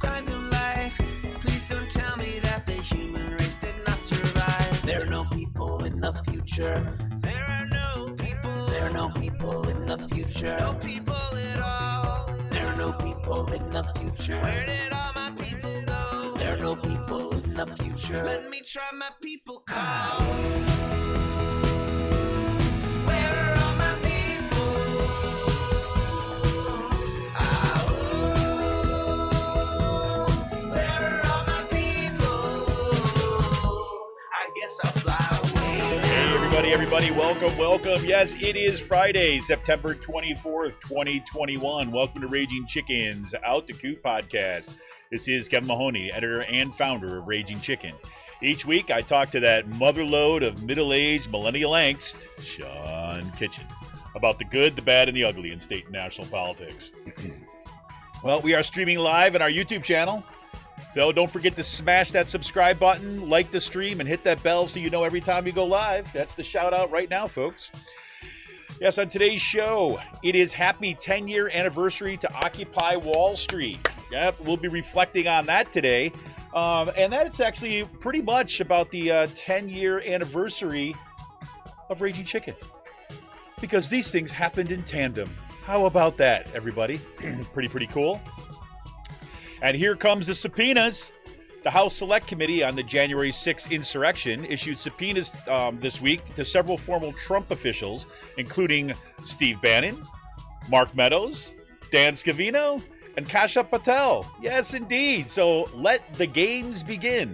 signs of life. Please don't tell me that the human race did not survive. There are no people in the future. There are no people. There are no people in the future. No people at all. There are no people in the future. Where did all my people go? There are no people in the future. Let me try my people call. Where are all my people? Where are all my people? I guess I'll fly away now. Hey, everybody, welcome. Yes, it is Friday, September 24th, 2021. Welcome to Raging Chicken's Out the Coop podcast. This is Kevin Mahoney, editor and founder of Raging Chicken. Each week, I talk to that motherlode of middle-aged millennial angst, Sean Kitchen, about the good, the bad, and the ugly in state and national politics. Well, we are streaming live on our YouTube channel, so don't forget to smash that subscribe button, like the stream, and hit that bell so you know every time we go live. That's the shout-out right now, folks. Yes, on today's show, it is happy 10-year anniversary to Occupy Wall Street. Yep, we'll be reflecting on that today. And that's actually pretty much about the 10-year anniversary of Raging Chicken. Because these things happened in tandem. How about that, everybody? Pretty cool. And here comes the subpoenas. The House Select Committee on the January 6th insurrection issued subpoenas this week to several former Trump officials, including Steve Bannon, Mark Meadows, Dan Scavino, and Kasha Patel. Yes, indeed. So let the games begin.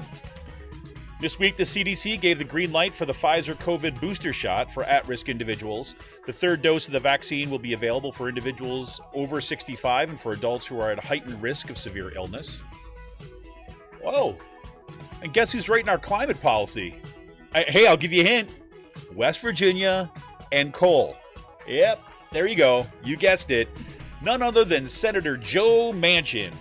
This week, the CDC gave the green light for the Pfizer COVID booster shot for at-risk individuals. The third dose of the vaccine will be available for individuals over 65 and for adults who are at heightened risk of severe illness. Whoa. And guess who's writing our climate policy? Hey, I'll give you a hint. West Virginia and coal. Yep, there you go. You guessed it. None other than Senator Joe Manchin.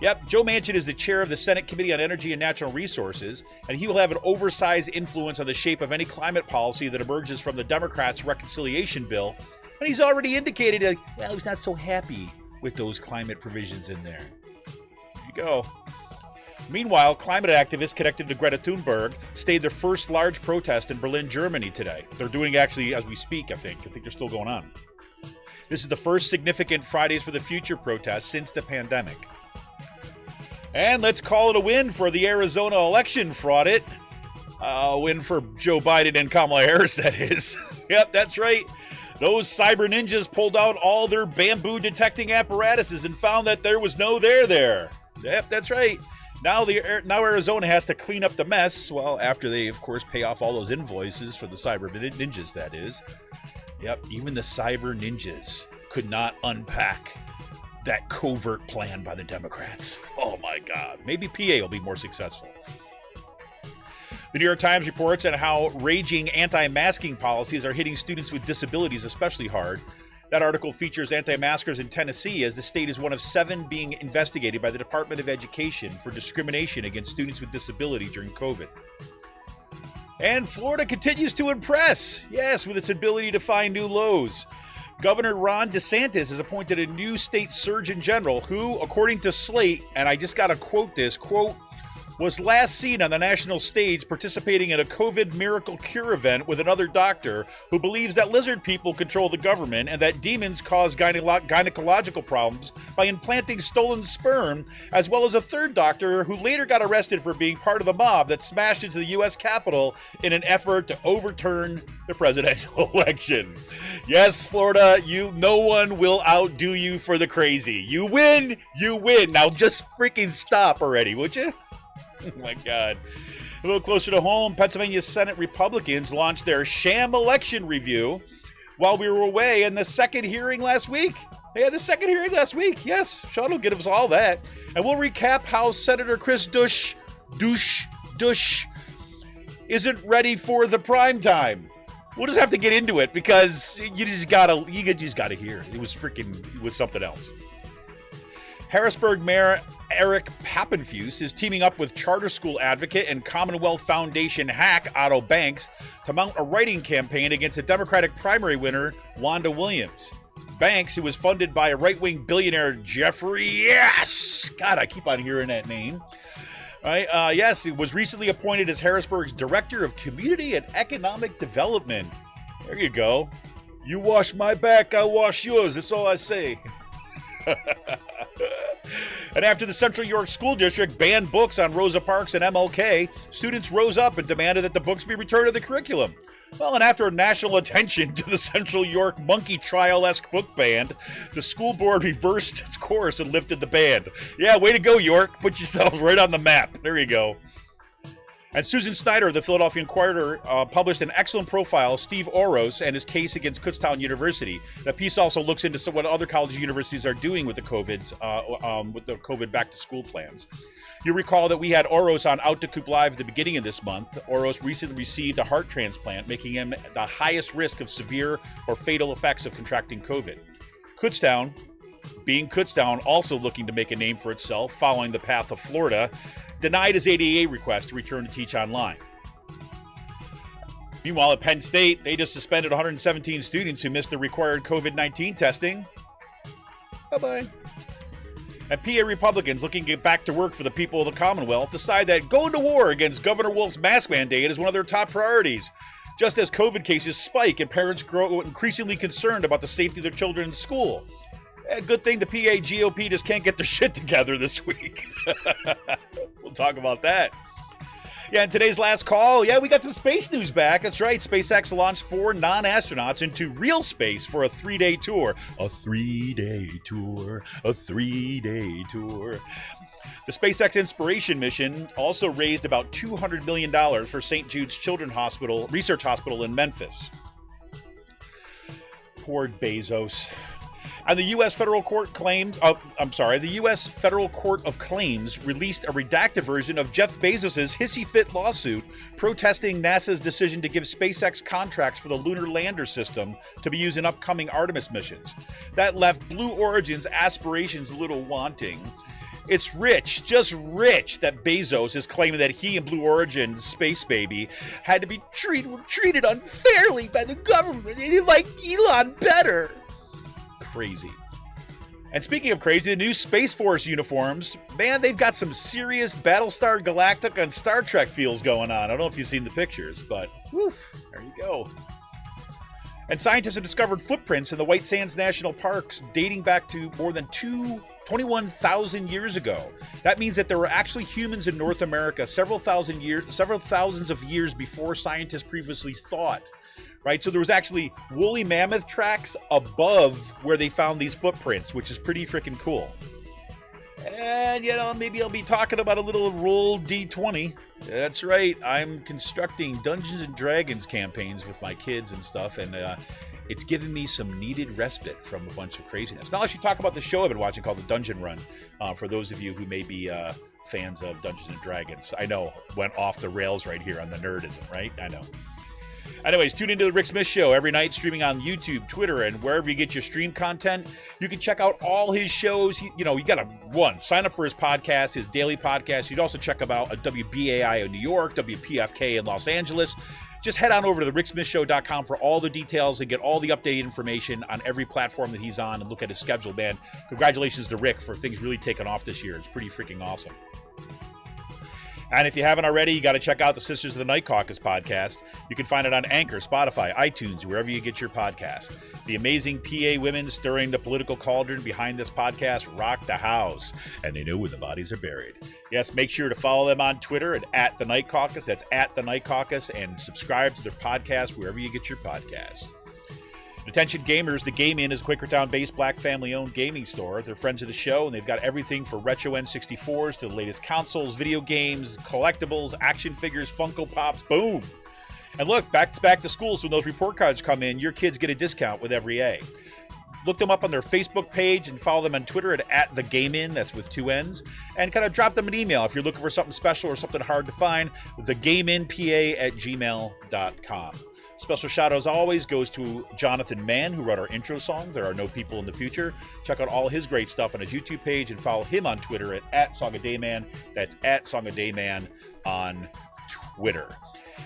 Yep, Joe Manchin is the chair of the Senate Committe on Energy and Natural Resources, and he will have an oversized influence on the shape of any climate policy that emerges from the Democrats' reconciliation bill. And he's already indicated, well, he's not so happy with those climate provisions in there. There you go. Meanwhile, climate activists connected to Greta Thunberg staged their first large protest in Berlin, Germany today. They're doing actually as we speak, I think. they're still going on. This is the first significant Fridays for the Future protest since the pandemic. And let's call it a win for the Arizona election fraud. A win for Joe Biden and Kamala Harris, that is. Yep, that's right. Those cyber ninjas pulled out all their bamboo detecting apparatuses and found that there was no there. Yep, that's right. Now Arizona has to clean up the mess, well, after they, of course, pay off all those invoices for the cyber ninjas, that is. Yep, even the cyber ninjas could not unpack that covert plan by the Democrats. Oh, my God. Maybe PA will be more successful. The New York Times reports on how raging anti-masking policies are hitting students with disabilities especially hard. That article features anti-maskers in Tennessee as the state is one of 7 being investigated by the Department of Education for discrimination against students with disability during COVID. And Florida continues to impress, yes, with its ability to find new lows. Governor Ron DeSantis has appointed a new state surgeon general who, according to Slate, and I just got to quote this, quote, was last seen on the national stage participating in a COVID miracle cure event with another doctor who believes that lizard people control the government and that demons cause gynecological problems by implanting stolen sperm, as well as a third doctor who later got arrested for being part of the mob that smashed into the U.S. Capitol in an effort to overturn the presidential election. Yes, Florida, no one will outdo you for the crazy. You win. Now just freaking stop already, would you? Oh my God. A little closer to home, Pennsylvania Senate Republicans launched their sham election review while we were away in the second hearing last week. They had the second hearing last week. Yes, Sean will give us all that. And we'll recap how Senator Chris Dush isn't ready for the prime time. We'll just have to get into it because you just gotta hear it. It was something else. Harrisburg Mayor Eric Pappenfuse is teaming up with charter school advocate and Commonwealth Foundation hack Otto Banks to mount a writing campaign against the Democratic primary winner, Wanda Williams. Banks, who was funded by a right-wing billionaire, Jeffrey, yes! God, I keep on hearing that name. Right? Yes, he was recently appointed as Harrisburg's Director of Community and Economic Development. There you go. You wash my back, I wash yours. That's all I say. And after the Central York School District banned books on Rosa Parks and MLK, students rose up and demanded that the books be returned to the curriculum. Well, and after national attention to the Central York monkey trial-esque book ban, the school board reversed its course and lifted the ban. Yeah, way to go, York. Put yourself right on the map. There you go. And Susan Snyder of the Philadelphia Inquirer published an excellent profile, Steve Oros and his case against Kutztown University. That piece also looks into what other colleges and universities are doing with the COVID back-to-school plans. You recall that we had Oros on Out to Coop Live at the beginning of this month. Oros recently received a heart transplant, making him the highest risk of severe or fatal effects of contracting COVID. Kutztown, being Kutztown, also looking to make a name for itself, following the path of Florida, denied his ADA request to return to teach online. Meanwhile, at Penn State, they just suspended 117 students who missed the required COVID-19 testing. Bye-bye. And PA Republicans looking to get back to work for the people of the Commonwealth decide that going to war against Governor Wolf's mask mandate is one of their top priorities, just as COVID cases spike and parents grow increasingly concerned about the safety of their children in school. Good thing the PA GOP just can't get their shit together this week. We'll talk about that. Yeah, in today's last call, we got some space news back. That's right. SpaceX launched 4 non-astronauts into real space for a 3-day tour. A 3-day tour. A 3-day tour. The SpaceX Inspiration mission also raised about $200 million for St. Jude's Children's Hospital, Research Hospital in Memphis. Poor Bezos. And the U.S. Federal Court the U.S. Federal Court of Claims released a redacted version of Jeff Bezos' hissy fit lawsuit protesting NASA's decision to give SpaceX contracts for the lunar lander system to be used in upcoming Artemis missions. That left Blue Origin's aspirations a little wanting. It's rich, just rich, that Bezos is claiming that he and Blue Origin's space baby had to be treated unfairly by the government and he liked Elon better. Crazy. And speaking of crazy, the new Space Force uniforms, man, they've got some serious Battlestar Galactica and Star Trek feels going on. I don't know if you've seen the pictures, but woof, there you go. And scientists have discovered footprints in the White Sands National Parks dating back to more than 21,000 years ago. That means that there were actually humans in North America several thousands of years before scientists previously thought. Right, so there was actually woolly mammoth tracks above where they found these footprints, which is pretty freaking cool. And, maybe I'll be talking about a little roll D20. That's right, I'm constructing Dungeons and Dragons campaigns with my kids and stuff, and it's given me some needed respite from a bunch of craziness. Now, I should talk about the show I've been watching called The Dungeon Run, for those of you who may be fans of Dungeons and Dragons. I know, went off the rails right here on the nerdism, right? I know. Anyways, tune into the Rick Smith Show every night, streaming on YouTube, Twitter, and wherever you get your stream content. You can check out all his shows. You got to, sign up for his podcast, his daily podcast. You'd also check him out at WBAI in New York, WPFK in Los Angeles. Just head on over to thericksmithshow.com for all the details and get all the updated information on every platform that he's on and look at his schedule, man. Congratulations to Rick for things really taking off this year. It's pretty freaking awesome. And if you haven't already, you got to check out the Sisters of the Night Caucus podcast. You can find it on Anchor, Spotify, iTunes, wherever you get your podcast. The amazing PA women stirring the political cauldron behind this podcast rock the house, and they know where the bodies are buried. Yes, make sure to follow them on Twitter at The Night Caucus. That's at The Night Caucus, and subscribe to their podcast wherever you get your podcasts. Attention gamers, the Game Inn is a Quakertown-based black family-owned gaming store. They're friends of the show, and they've got everything from retro N64s to the latest consoles, video games, collectibles, action figures, Funko Pops, boom! And look, back to school, so when those report cards come in, your kids get a discount with every A. Look them up on their Facebook page and follow them on Twitter at The Game Inn, that's with 2 N's, and kind of drop them an email if you're looking for something special or something hard to find, thegameinpa@gmail.com. Special shout out, as always, goes to Jonathan Mann, who wrote our intro song, There Are No People in the Future. Check out all his great stuff on his YouTube page and follow him on Twitter at SongADayman. That's at SongADayman on Twitter.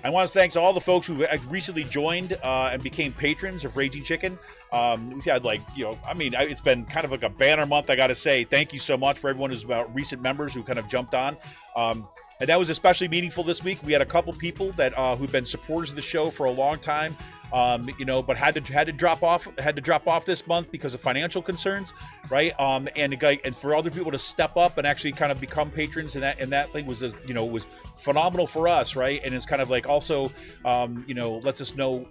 I want to thank all the folks who recently joined and became patrons of Raging Chicken. We've had it's been kind of like a banner month, I got to say. Thank you so much for everyone who's recent members who kind of jumped on. And that was especially meaningful this week. We had a couple people that who've been supporters of the show for a long time, but had to drop off this month because of financial concerns, right? And for other people to step up and actually kind of become patrons, and that thing was was phenomenal for us, right? And it's kind of like also lets us know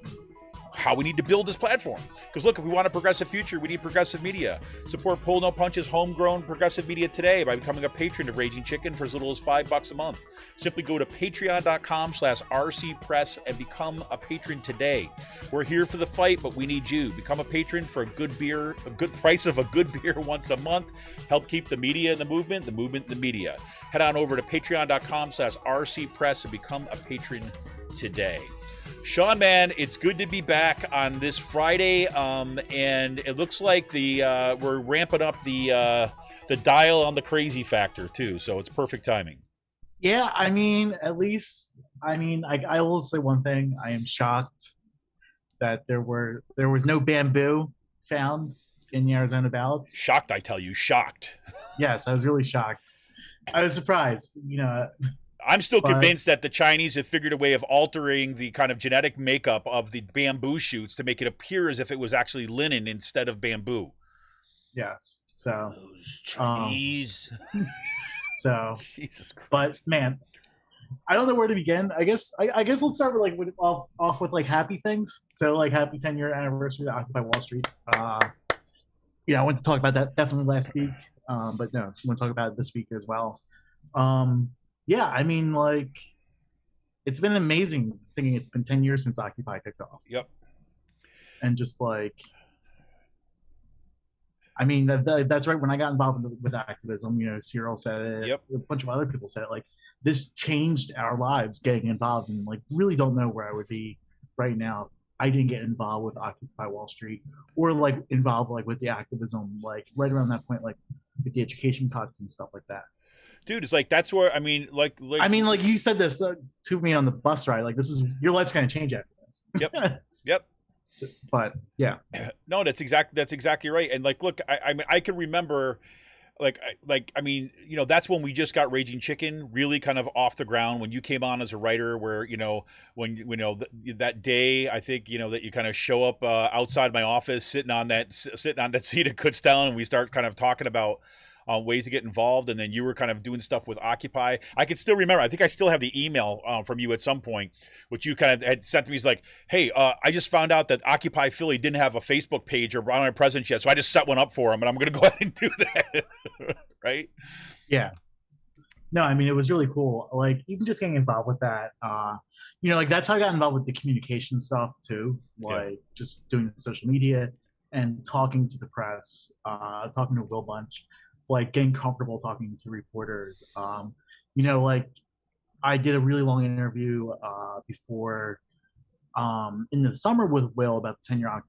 how we need to build this platform. Because look, if we want a progressive future, we need progressive media. Support Pull No Punches homegrown progressive media today by becoming a patron of Raging Chicken for as little as $5 a month. Simply go to patreon.com/rcpress and become a patron today. We're here for the fight, but we need you. Become a patron for a good price of a good beer once a month. Help keep the media in the movement in the media. Head on over to patreon.com/rcpress and become a patron today. Sean, man, it's good to be back on this Friday, and it looks like we're ramping up the dial on the crazy factor too, so it's perfect timing. Yeah, I mean, at least, I will say one thing: I am shocked that there was no bamboo found in the Arizona ballots. Shocked, I tell you, shocked. Yes, I was really shocked. I was surprised, I'm still convinced that the Chinese have figured a way of altering the kind of genetic makeup of the bamboo shoots to make it appear as if it was actually linen instead of bamboo. Yes. So those Chinese. So Jesus Christ. But man, I don't know where to begin. I guess let's start with off with happy things. So happy 10-year anniversary of Occupy Wall Street. I went to talk about that definitely last week. But no, I want to talk about it this week as well. Yeah, I mean, it's been amazing thinking it's been 10 years since Occupy kicked off. Yep. And just that's right. When I got involved with activism, Cyril said it. Yep. A bunch of other people said it. This changed our lives getting involved, and really don't know where I would be right now if I didn't get involved with Occupy Wall Street or involved with the activism right around that point, with the education cuts and stuff like that. Dude, it's that's where you said this to me on the bus ride. This is your life's gonna change after this. Yep. So, but yeah, no, that's exactly right. And look, I can remember, that's when we just got Raging Chicken really kind of off the ground when you came on as a writer. Where that day, I think that you kind of show up outside my office, sitting on that seat at Kutztown, and we start kind of talking about ways to get involved, and then you were kind of doing stuff with Occupy. I could still remember, I think I still have the email from you at some point, which you kind of had sent to me. He's like, hey, I just found out that Occupy Philly didn't have a Facebook page or online presence yet, so I just set one up for him, and I'm going to go ahead and do that. Right? Yeah. No, it was really cool. Even just getting involved with that, that's how I got involved with the communication stuff too. Just doing social media and talking to the press, talking to Will Bunch. Getting comfortable talking to reporters. I did a really long interview before in the summer with Will about the 10-year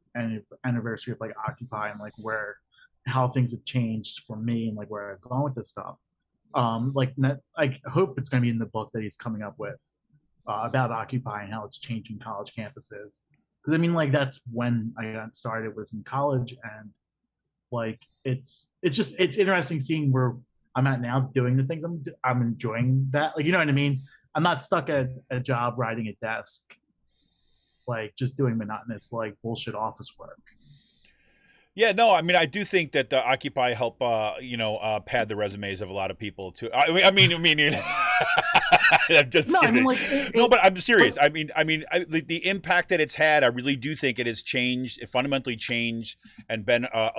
anniversary of Occupy and how things have changed for me and where I've gone with this stuff. I hope it's going to be in the book that he's coming up with about Occupy and how it's changing college campuses. Because that's when I got started, was in college, and it's interesting seeing where I'm at now doing the things I'm enjoying that. You know what I mean? I'm not stuck at a job riding a desk, just doing monotonous bullshit office work. Yeah, no, I do think that the Occupy help, pad the resumes of a lot of people too. I'm just kidding. But I'm serious. The impact that it's had, I really do think it has changed. It fundamentally changed and been a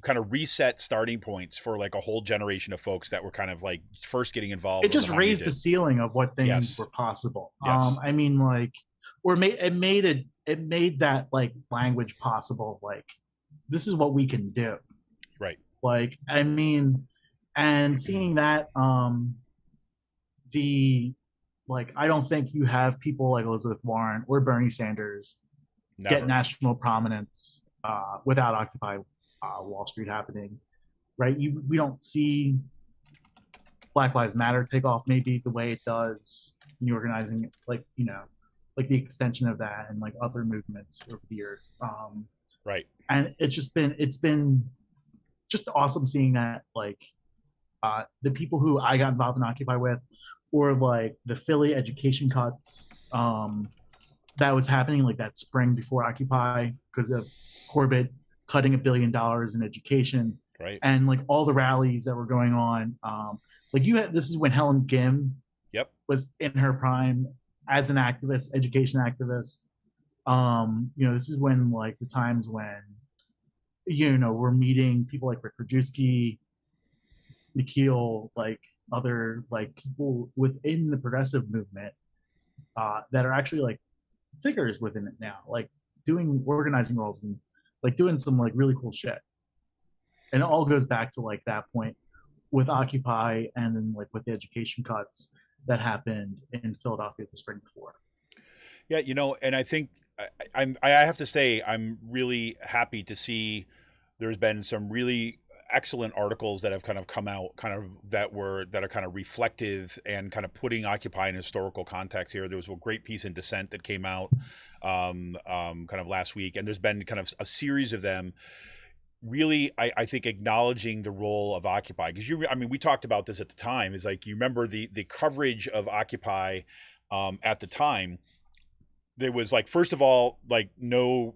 kind of reset starting points for a whole generation of folks that were kind of first getting involved. It just raised the ceiling of what things were possible. Yes. It made that language possible. This is what we can do. Right. And seeing that, I don't think you have people like Elizabeth Warren or Bernie Sanders get national prominence without Occupy Wall Street happening, right? We don't see Black Lives Matter take off maybe the way it does. the organizing, like, like the extension of that and like other movements over the years. Right. And it's been just awesome seeing that, like, the people who I got involved in Occupy with, or like the Philly education cuts that was happening like that spring before Occupy because of Corbett cutting $1 billion in education, Right. and like all the rallies that were going on. Like this is when Helen Kim Yep. was in her prime as an activist, education activist. This is when like the times when we're meeting people like Rick Rajewski, Nikhil, like other like people within the progressive movement that are actually like figures within it now, like doing organizing roles and like doing some like really cool shit. And it all goes back to like that point with Occupy, and then like with the education cuts that happened in Philadelphia the spring before. Yeah, and I think I have to say I'm really happy to see there's been some really excellent articles that have kind of come out that are kind of reflective and kind of putting Occupy in historical context here. There was a great piece in Dissent that came out kind of last week, and there's been kind of a series of them really, I think, acknowledging the role of Occupy. Because we talked about this at the time, is like, you remember the coverage of Occupy at the time. There was like, first of all, like no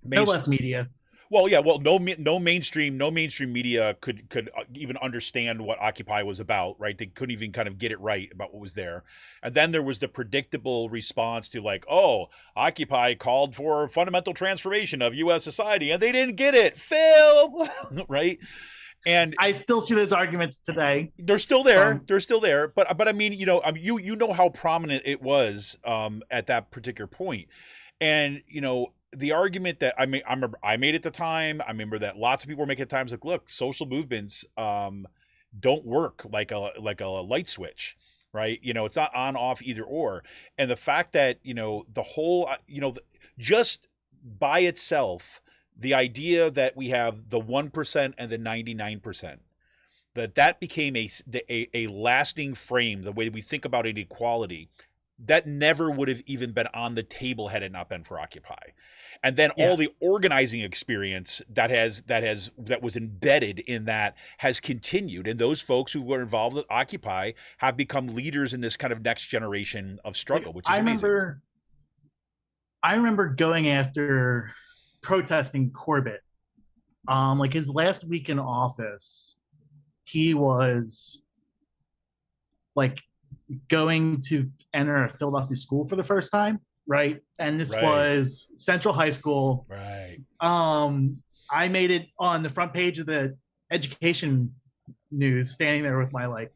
left media. Well, yeah, no mainstream media could even understand what Occupy was about, right? They couldn't even kind of get it right about what was there. And then there was the predictable response to like, oh, Occupy called for fundamental transformation of U.S. society, and they didn't get it. Fail, right? And I still see those arguments today. They're still there. But I mean, you know how prominent it was at that particular point, and the argument that I remember I made at the time, I remember that lots of people were making at times, like, look, social movements don't work like a light switch, right? It's not on, off, either or. And the fact that the whole just by itself, the idea that we have the 1% and the 99%, that became a lasting frame, the way we think about inequality, that never would have even been on the table had it not been for Occupy. And then all the organizing experience that was embedded in that has continued. And those folks who were involved with Occupy have become leaders in this kind of next generation of struggle, which is amazing. I remember going after protesting Corbett. Like his last week in office, he was like going to enter a Philadelphia school for the first time, right? And this was Central High School. Right. I made it on the front page of the education news, standing there with my like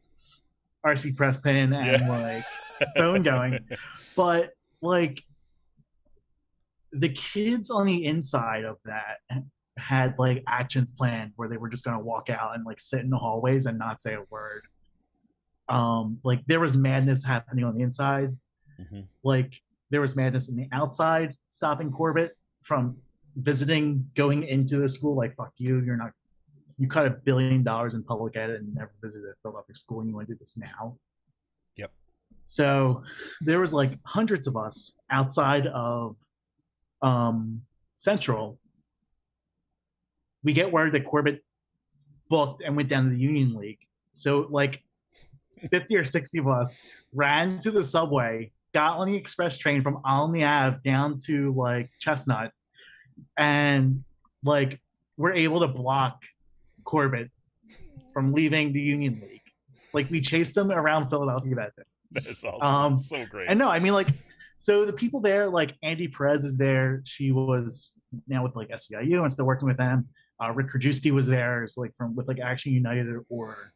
RC press pin and like phone going. But like the kids on the inside of that had like actions planned where they were just going to walk out and like sit in the hallways and not say a word. Like there was madness happening on the inside. Mm-hmm. Like there was madness in the outside, stopping Corbett from visiting, going into the school. Like, fuck you, you cut $1 billion in public ed and never visited a Philadelphia school, and you want to do this now? Yep. So there was like hundreds of us outside of Central. We get word that Corbett booked and went down to the Union League. So like 50 or 60 of us ran to the subway, got on the express train from Alney Ave down to like Chestnut, and like we're able to block Corbett from leaving the Union League. Like we chased him around Philadelphia that day. That's awesome. So great. And no, I mean, like, so the people there, like Andy Perez is there. She was now with like SEIU and still working with them. Rick Krajewski was there, is like with like Action United or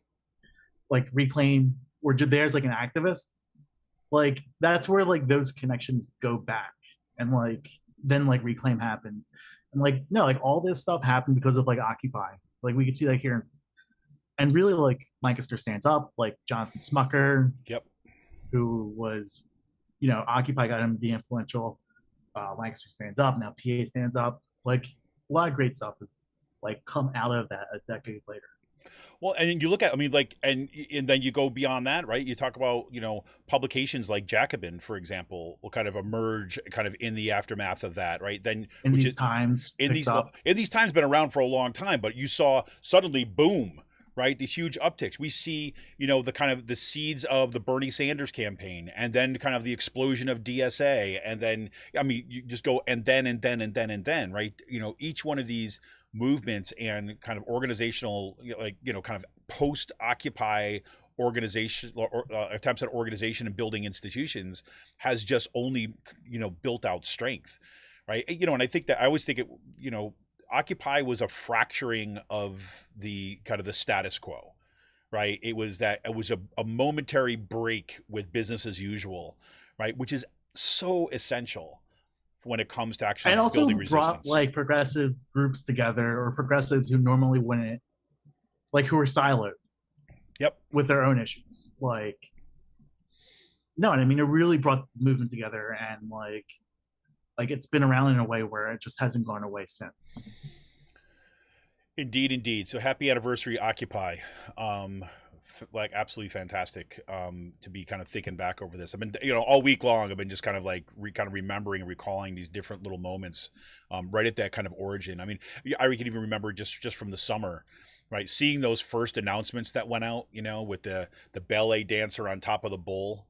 like Reclaim, or there's like an activist. Like that's where like those connections go back, and like then like Reclaim happens, and like no, like all this stuff happened because of like Occupy. Like we could see that here, and really like Lancaster Stands Up, like Jonathan Smucker, yep, who was, Occupy got him to be influential. Lancaster Stands Up, now PA Stands Up. Like a lot of great stuff has like come out of that a decade later. Well, and you look at, I mean, like, and then you go beyond that, right? You talk about, publications like Jacobin, for example, will kind of emerge kind of in the aftermath of that, right? Then, In which these is times, picked up. in these times been around for a long time, but you saw suddenly boom, right? These huge upticks. We see, the kind of the seeds of the Bernie Sanders campaign, and then kind of the explosion of DSA, and then, I mean, you just go and then, right? Each one of these movements and kind of organizational, kind of post-Occupy organization or attempts at organization and building institutions has just only, built out strength, right? And I think that I always think Occupy was a fracturing of the kind of the status quo, right? It was a momentary break with business as usual, right? Which is so essential when it comes to actually And also building brought resistance. like progressive groups together, or progressives who normally wouldn't, like who were siloed. Yep. With their own issues. Like, no, and I mean, it really brought the movement together, and like it's been around in a way where it just hasn't gone away since. Indeed. So happy anniversary, Occupy. Like absolutely fantastic to be kind of thinking back over this. I've been, all week long, I've been just kind of like kind of remembering and recalling these different little moments right at that kind of origin. I mean, I can even remember just from the summer, right? Seeing those first announcements that went out, with the ballet dancer on top of the bull,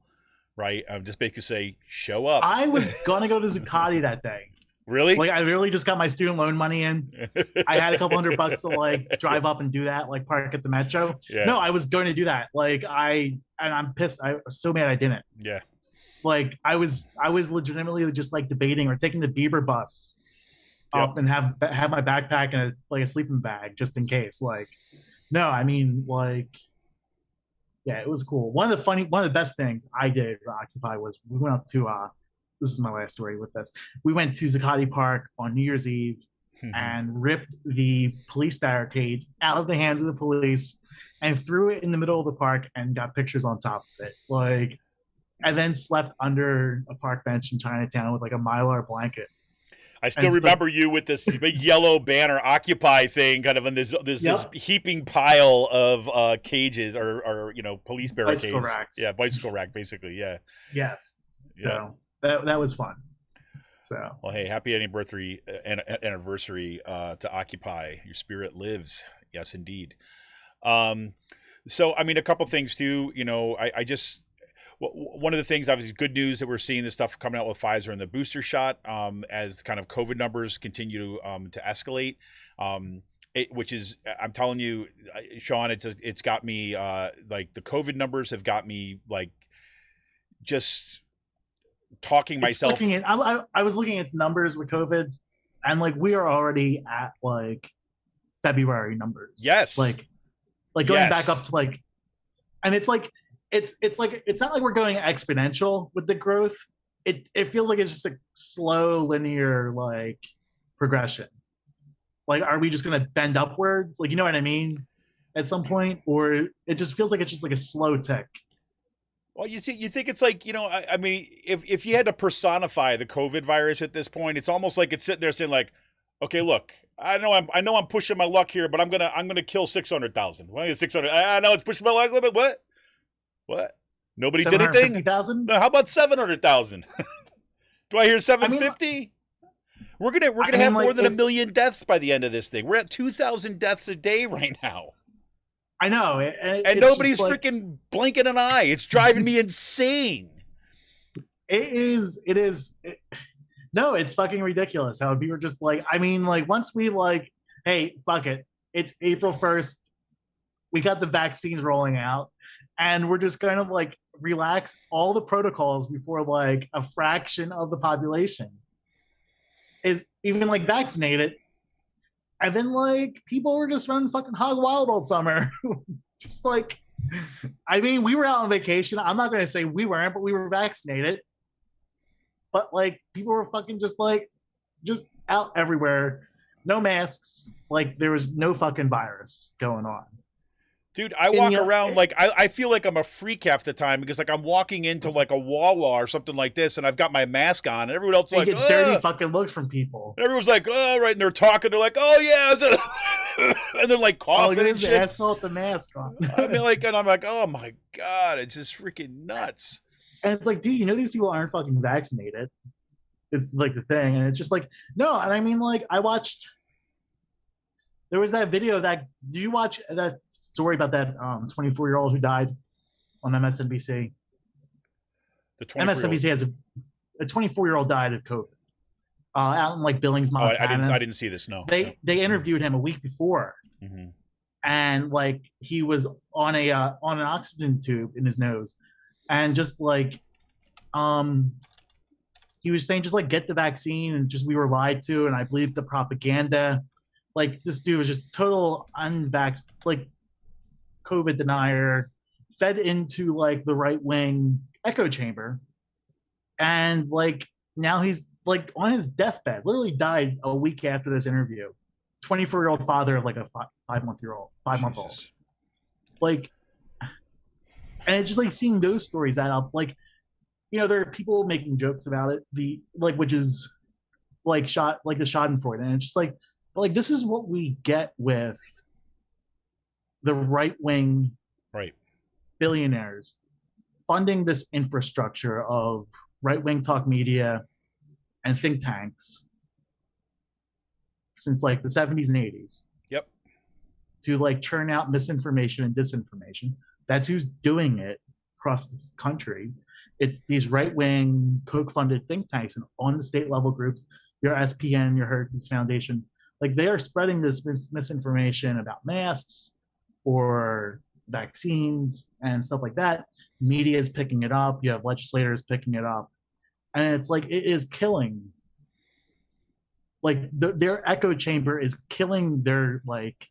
right? Just basically say, show up. I was gonna go to Zuccotti that day. Really? Like, I really just got my student loan money in. I had a couple $100 to like drive up and do that, like park at the Metro. Yeah. No, I was going to do that. Like, I'm pissed. I was so mad I didn't. Yeah. Like, I was legitimately just like debating or taking the Bieber bus up and have my backpack and a sleeping bag just in case. Like, no, I mean, like, yeah, it was cool. One of the best things I did at Occupy was we went up to this is my last story with this. We went to Zuccotti Park on New Year's Eve and ripped the police barricades out of the hands of the police and threw it in the middle of the park and got pictures on top of it. Like, and then slept under a park bench in Chinatown with like a Mylar blanket. I still remember you with this big yellow banner Occupy thing, kind of in this heaping pile of cages or police barricades. Bicycle racks. Yeah, bicycle rack, basically. Yeah. Yes. So that was fun. So, well, hey, happy anniversary to Occupy. Your spirit lives. Yes, indeed. So, I mean, a couple things too. I just one of the things, obviously, good news that we're seeing this stuff coming out with Pfizer and the booster shot as kind of COVID numbers continue to escalate. Which is, I'm telling you, Sean, it's got me like the COVID numbers have got me like just talking myself. I was looking at numbers with COVID, and like we are already at like February numbers. Yes. Like going back up to like, and it's like it's like it's not like we're going exponential with the growth. It feels like it's just a slow linear like progression. Like, are we just gonna bend upwards? Like, you know what I mean? At some point, or it just feels like it's just like a slow tick. Well, you think it's like, I mean, if you had to personify the COVID virus at this point, it's almost like it's sitting there saying like, okay, look, I know I'm pushing my luck here, but I'm gonna kill 600,000. Well, 600. I know it's pushing my luck a little bit. What? Nobody did anything. No, how about 700,000? Do I hear 750? I mean, we're gonna have more than 1 million deaths by the end of this thing. We're at 2,000 deaths a day right now. I know, and nobody's freaking blinking an eye. It's driving me insane. It is. No, it's fucking ridiculous how people are just like, I mean, like once we like, hey, fuck it. It's April 1st. We got the vaccines rolling out, and we're just kind of like relax all the protocols before like a fraction of the population is even like vaccinated. And then like people were just running fucking hog wild all summer. Just like, I mean, we were out on vacation. I'm not going to say we weren't, but we were vaccinated. But like people were fucking just out everywhere. No masks. Like there was no fucking virus going on. Dude, I And, walk you know, around like I feel like I'm a freak half the time because like I'm walking into like a Wawa or something like this, and I've got my mask on, and everyone else is you like, get dirty ugh. fucking looks from people. And everyone's like, oh, right, and they're talking, they're like, oh yeah, and they're like Oh, look coughing at and this shit. asshole with the mask on. I mean, like, and I'm like, oh my god, it's just freaking nuts. And it's like, dude, you know these people aren't fucking vaccinated. It's like the thing, and it's just like, no. And I mean, like, I watched. There was that video that. Do you watch that story about that 24-year-old who died on MSNBC? The 24-year-old. MSNBC has a 24-year-old died of COVID out in like Billings, Oh, Montana. I didn't see this. No. They interviewed him a week before, Mm-hmm. and like he was on an oxygen tube in his nose, and just like he was saying just like get the vaccine, and just we were lied to, and I believe the propaganda. Like this dude was just total unvax, like COVID denier, fed into like the right wing echo chamber, and like now he's like on his deathbed. Literally died a week after this interview. 24-year-old father of like a 5-month-old. Like, and it's just like seeing those stories add up. Like, you know, there are people making jokes about it. Which is like the Schadenfreude, and it's just like this is what we get with the right wing, right, billionaires funding this infrastructure of right wing talk media and think tanks since like the 70s and 80s. Yep. To like churn out misinformation and disinformation. That's who's doing it across this country. It's these right-wing, Koch-funded think tanks and on the state level groups, your SPN, your Heritage Foundation, like they are spreading this misinformation about masks or vaccines and stuff like that. Media is picking it up. You have legislators picking it up. And it's like, it is killing. Like their echo chamber is killing their like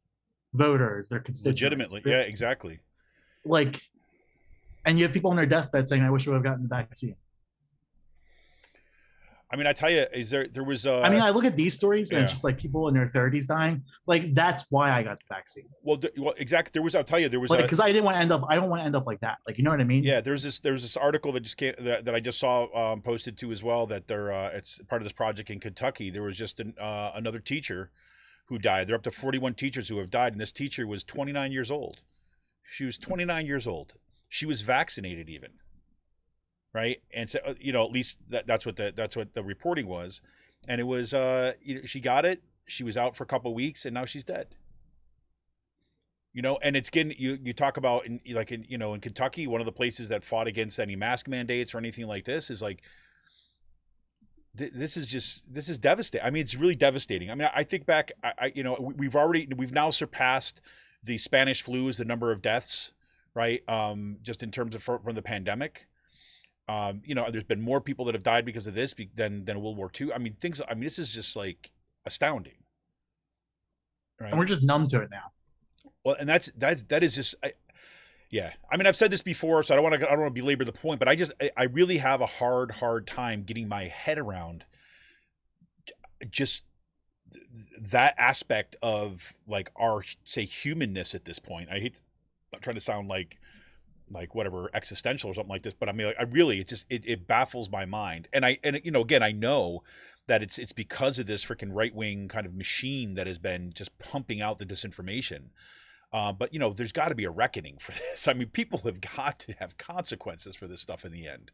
voters, their constituents. Legitimately. Yeah, exactly. Like, and you have people on their deathbed saying, I wish I would have gotten the vaccine. I mean, I tell you, there was I mean, I look at these stories and it's just like people in their 30s dying. Like, that's why I got the vaccine. Well, exactly. I'll tell you, there was because I don't want to end up like that. Like, you know what I mean? Yeah, there's this article that just came that I just saw posted to as well, that it's part of this project in Kentucky. There was just another teacher who died. They're up to 41 teachers who have died, and this teacher was 29 years old. She was 29 years old. She was vaccinated even. Right. And so, at least that's what the reporting was. And it was, she got it. She was out for a couple of weeks and now she's dead. And it's getting, you talk about in Kentucky, one of the places that fought against any mask mandates or anything like this is like, this is devastating. I mean, it's really devastating. I mean, I think back, we've now surpassed the Spanish flu as the number of deaths, right? Just in terms of from the pandemic. There's been more people that have died because of this than World War II. I mean, this is just like astounding. Right. And we're just numb to it now. Well, and that is just, yeah. I mean, I've said this before, so I don't want to belabor the point, but I really have a hard time getting my head around just that aspect of like our, say, humanness at this point. I'm trying to sound like whatever existential or something like this, but I mean, like, it baffles my mind. And again, I know that it's because of this freaking right wing kind of machine that has been just pumping out the disinformation. But there's got to be a reckoning for this. I mean, people have got to have consequences for this stuff in the end.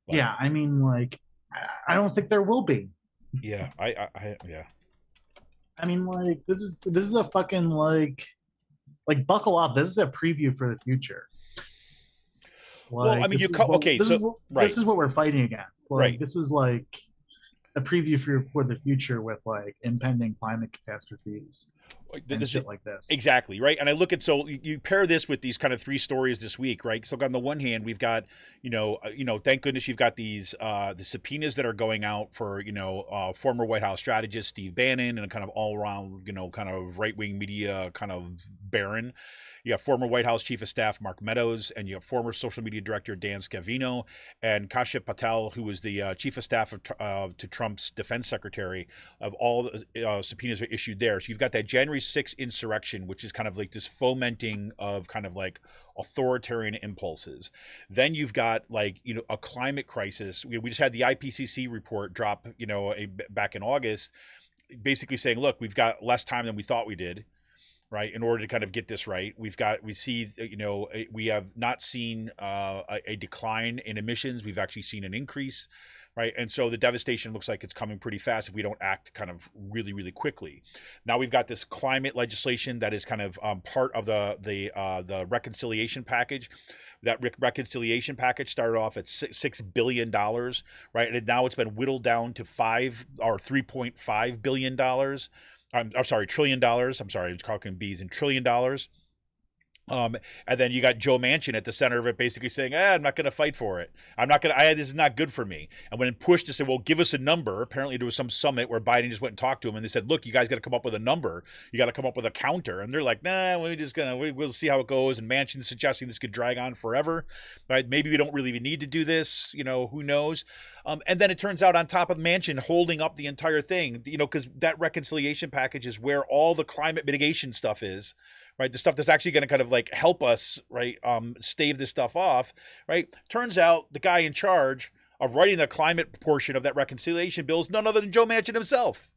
But, yeah, I mean, like, I don't think there will be. Yeah, yeah. I mean, like, this is a fucking like buckle up. This is a preview for the future. Like, well, I mean, this is what we're fighting against. Like, right. This is like a preview for the future with like impending climate catastrophes and shit like this. Exactly, right. And I look at, so you pair this with these kind of three stories this week, right? So on the one hand, we've got, thank goodness you've got these the subpoenas that are going out for, former White House strategist Steve Bannon and a kind of all around, kind of right wing media kind of baron. You have former White House Chief of Staff Mark Meadows, and you have former social media director Dan Scavino, and Kashif Patel, who was the Chief of Staff to Trump's defense secretary. Of all subpoenas are issued there. So you've got that January January 6th insurrection, which is kind of like this fomenting of kind of like authoritarian impulses. Then you've got like, you know, a climate crisis. We just had the IPCC report drop, you know, back in August, basically saying, look, we've got less time than we thought we did, right? In order to kind of get this right, we see, you know, we have not seen a decline in emissions. We've actually seen an increase, right? And so the devastation looks like it's coming pretty fast if we don't act kind of really, really quickly. Now we've got this climate legislation that is kind of part of the reconciliation package. That reconciliation package started off at $6 billion, right? And now it's been whittled down to $3.5 billion. I'm sorry, $1 trillion. I'm sorry, I'm talking B's and $1 trillion. And then you got Joe Manchin at the center of it, basically saying, I'm not going to fight for it. This is not good for me. And when pushed to say, well, give us a number, apparently there was some summit where Biden just went and talked to him and they said, look, you guys got to come up with a number. You got to come up with a counter. And they're like, nah, we'll see how it goes. And Manchin's suggesting this could drag on forever, right? Maybe we don't really even need to do this, you know, who knows? And then it turns out on top of Manchin holding up the entire thing, you know, because that reconciliation package is where all the climate mitigation stuff is, right? The stuff that's actually going to kind of like help us, right, stave this stuff off, right? Turns out the guy in charge of writing the climate portion of that reconciliation bill is none other than Joe Manchin himself,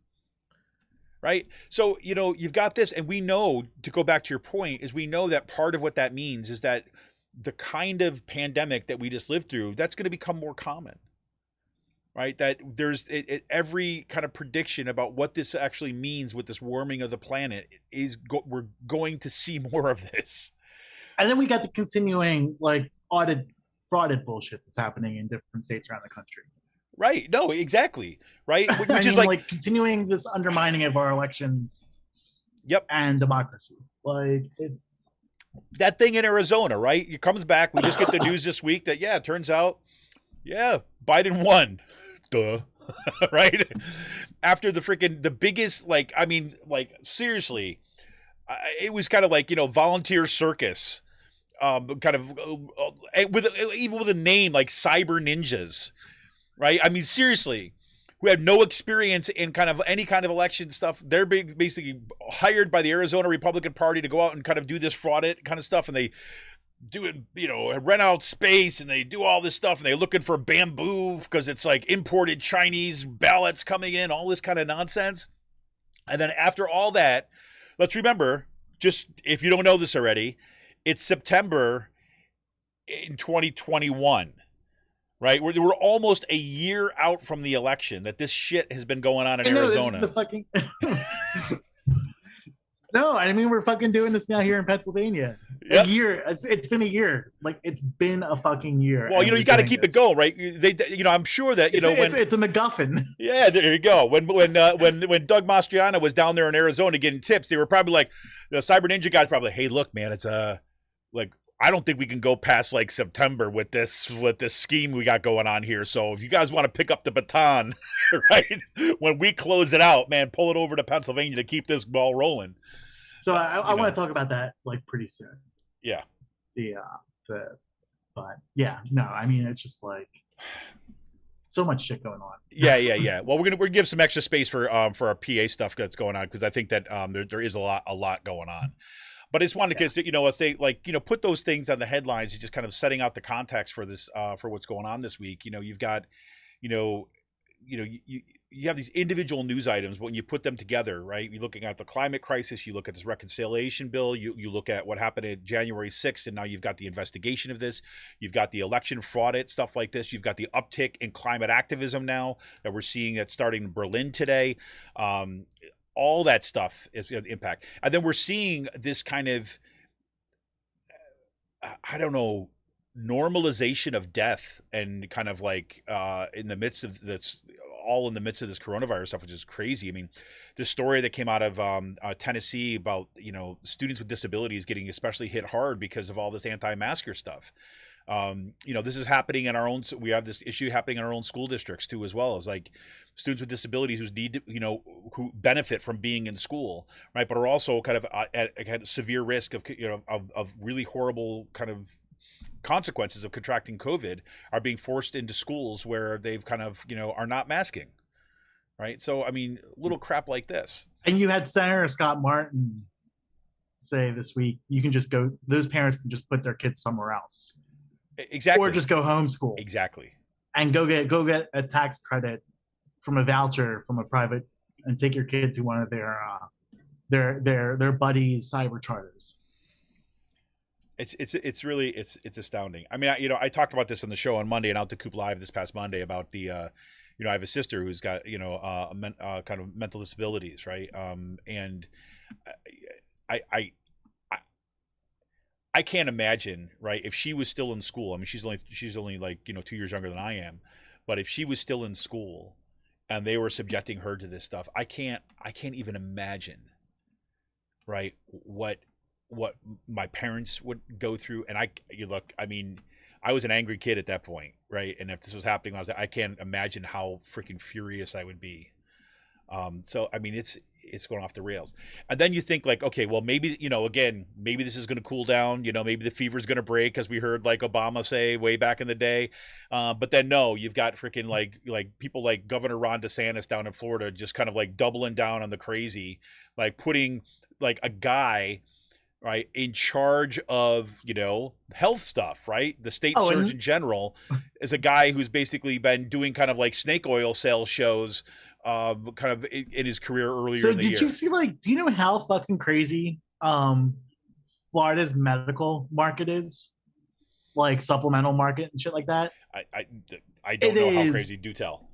right? So, you know, you've got this, and we know, to go back to your point, is we know that part of what that means is that the kind of pandemic that we just lived through, that's going to become more common. Right, that there's every kind of prediction about what this actually means with this warming of the planet is we're going to see more of this. And then we got the continuing like frauded bullshit that's happening in different states around the country. Right. No, exactly. Right. Which is like continuing this undermining of our elections. Yep. And democracy. Like it's that thing in Arizona, right? It comes back. We just get the news this week that, it turns out, Biden won. Duh. Right? After the biggest, seriously, it was kind of like, you know, volunteer circus, kind of even with a name like Cyber Ninjas, right? I mean, seriously, who had no experience in kind of any kind of election stuff. They're basically hired by the Arizona Republican Party to go out and kind of do this fraud kind of stuff. And they do it, you know, rent out space, and they do all this stuff, and they're looking for bamboo because it's like imported Chinese ballots coming in, all this kind of nonsense. And then after all that, let's remember, just if you don't know this already, it's September in 2021, right? We're almost a year out from the election that this shit has been going on in Arizona. This is the fucking... No, I mean, we're fucking doing this now here in Pennsylvania. Yep. A year. It's been a year. Like, it's been a fucking year. Well, you know, you got to keep it going, right? You know, I'm sure that, it's a MacGuffin. Yeah, there you go. When Doug Mastriano was down there in Arizona getting tips, they were probably like, the Cyber Ninja guys probably, hey, look, man, it's like, I don't think we can go past like September with this scheme we got going on here. So if you guys want to pick up the baton, right, when we close it out, man, pull it over to Pennsylvania to keep this ball rolling. So I want to talk about that like pretty soon. Yeah. But yeah, no, I mean, it's just like so much shit going on. Yeah. Well, we're gonna give some extra space for our PA stuff that's going on, because I think that there is a lot going on. But I just wanted to, you know, say, like, you know, put those things on the headlines and just kind of setting out the context for this, for what's going on this week. You know, you've got, you have these individual news items, but when you put them together, right, you're looking at the climate crisis, you look at this reconciliation bill, you look at what happened at January 6th, and now you've got the investigation of this, you've got the election fraud, stuff like this, you've got the uptick in climate activism now that we're seeing that's starting in Berlin today. All that stuff is impact. And then we're seeing this kind of, I don't know, normalization of death, and kind of like in the midst of this, all in the midst of this coronavirus stuff, which is crazy. I mean, the story that came out of Tennessee about, you know, students with disabilities getting especially hit hard because of all this anti-masker stuff. You know, this is happening in our own, we have this issue happening in our own school districts too, as well as like students with disabilities who need to, you know, who benefit from being in school, right, but are also kind of at severe risk of, you know, of really horrible kind of consequences of contracting COVID, are being forced into schools where they've kind of, you know, are not masking, right? So I mean, little crap like this. And you had Senator Scott Martin say this week, you can just go. Those parents can just put their kids somewhere else, Exactly. or just go homeschool. Exactly. And go get a tax credit from a voucher from a private, and take your kid to one of their buddies' cyber charters. It's really astounding. I mean, I talked about this on the show on Monday and Out to Coop Live this past Monday about the I have a sister who's got kind of mental disabilities, right? And I I can't imagine, right, if she was still in school. I mean, she's only like 2 years younger than I am, but if she was still in school and they were subjecting her to this stuff, I can't even imagine, right, what my parents would go through. And I mean, I was an angry kid at that point, right? And if this was happening, I can't imagine how freaking furious I would be. So I mean, it's going off the rails. And then you think like, okay, well maybe, again, maybe this is going to cool down, maybe the fever's going to break, as we heard like Obama say way back in the day. But then no, you've got freaking like people like Governor Ron DeSantis down in Florida just kind of like doubling down on the crazy, like putting like a guy, right, in charge of, health stuff, right? The state surgeon general is a guy who's basically been doing kind of like snake oil sales shows kind of in his career earlier in the year. So did you see, like, do you know how fucking crazy Florida's medical market is? Like supplemental market and shit like that? I don't know how crazy. Do tell.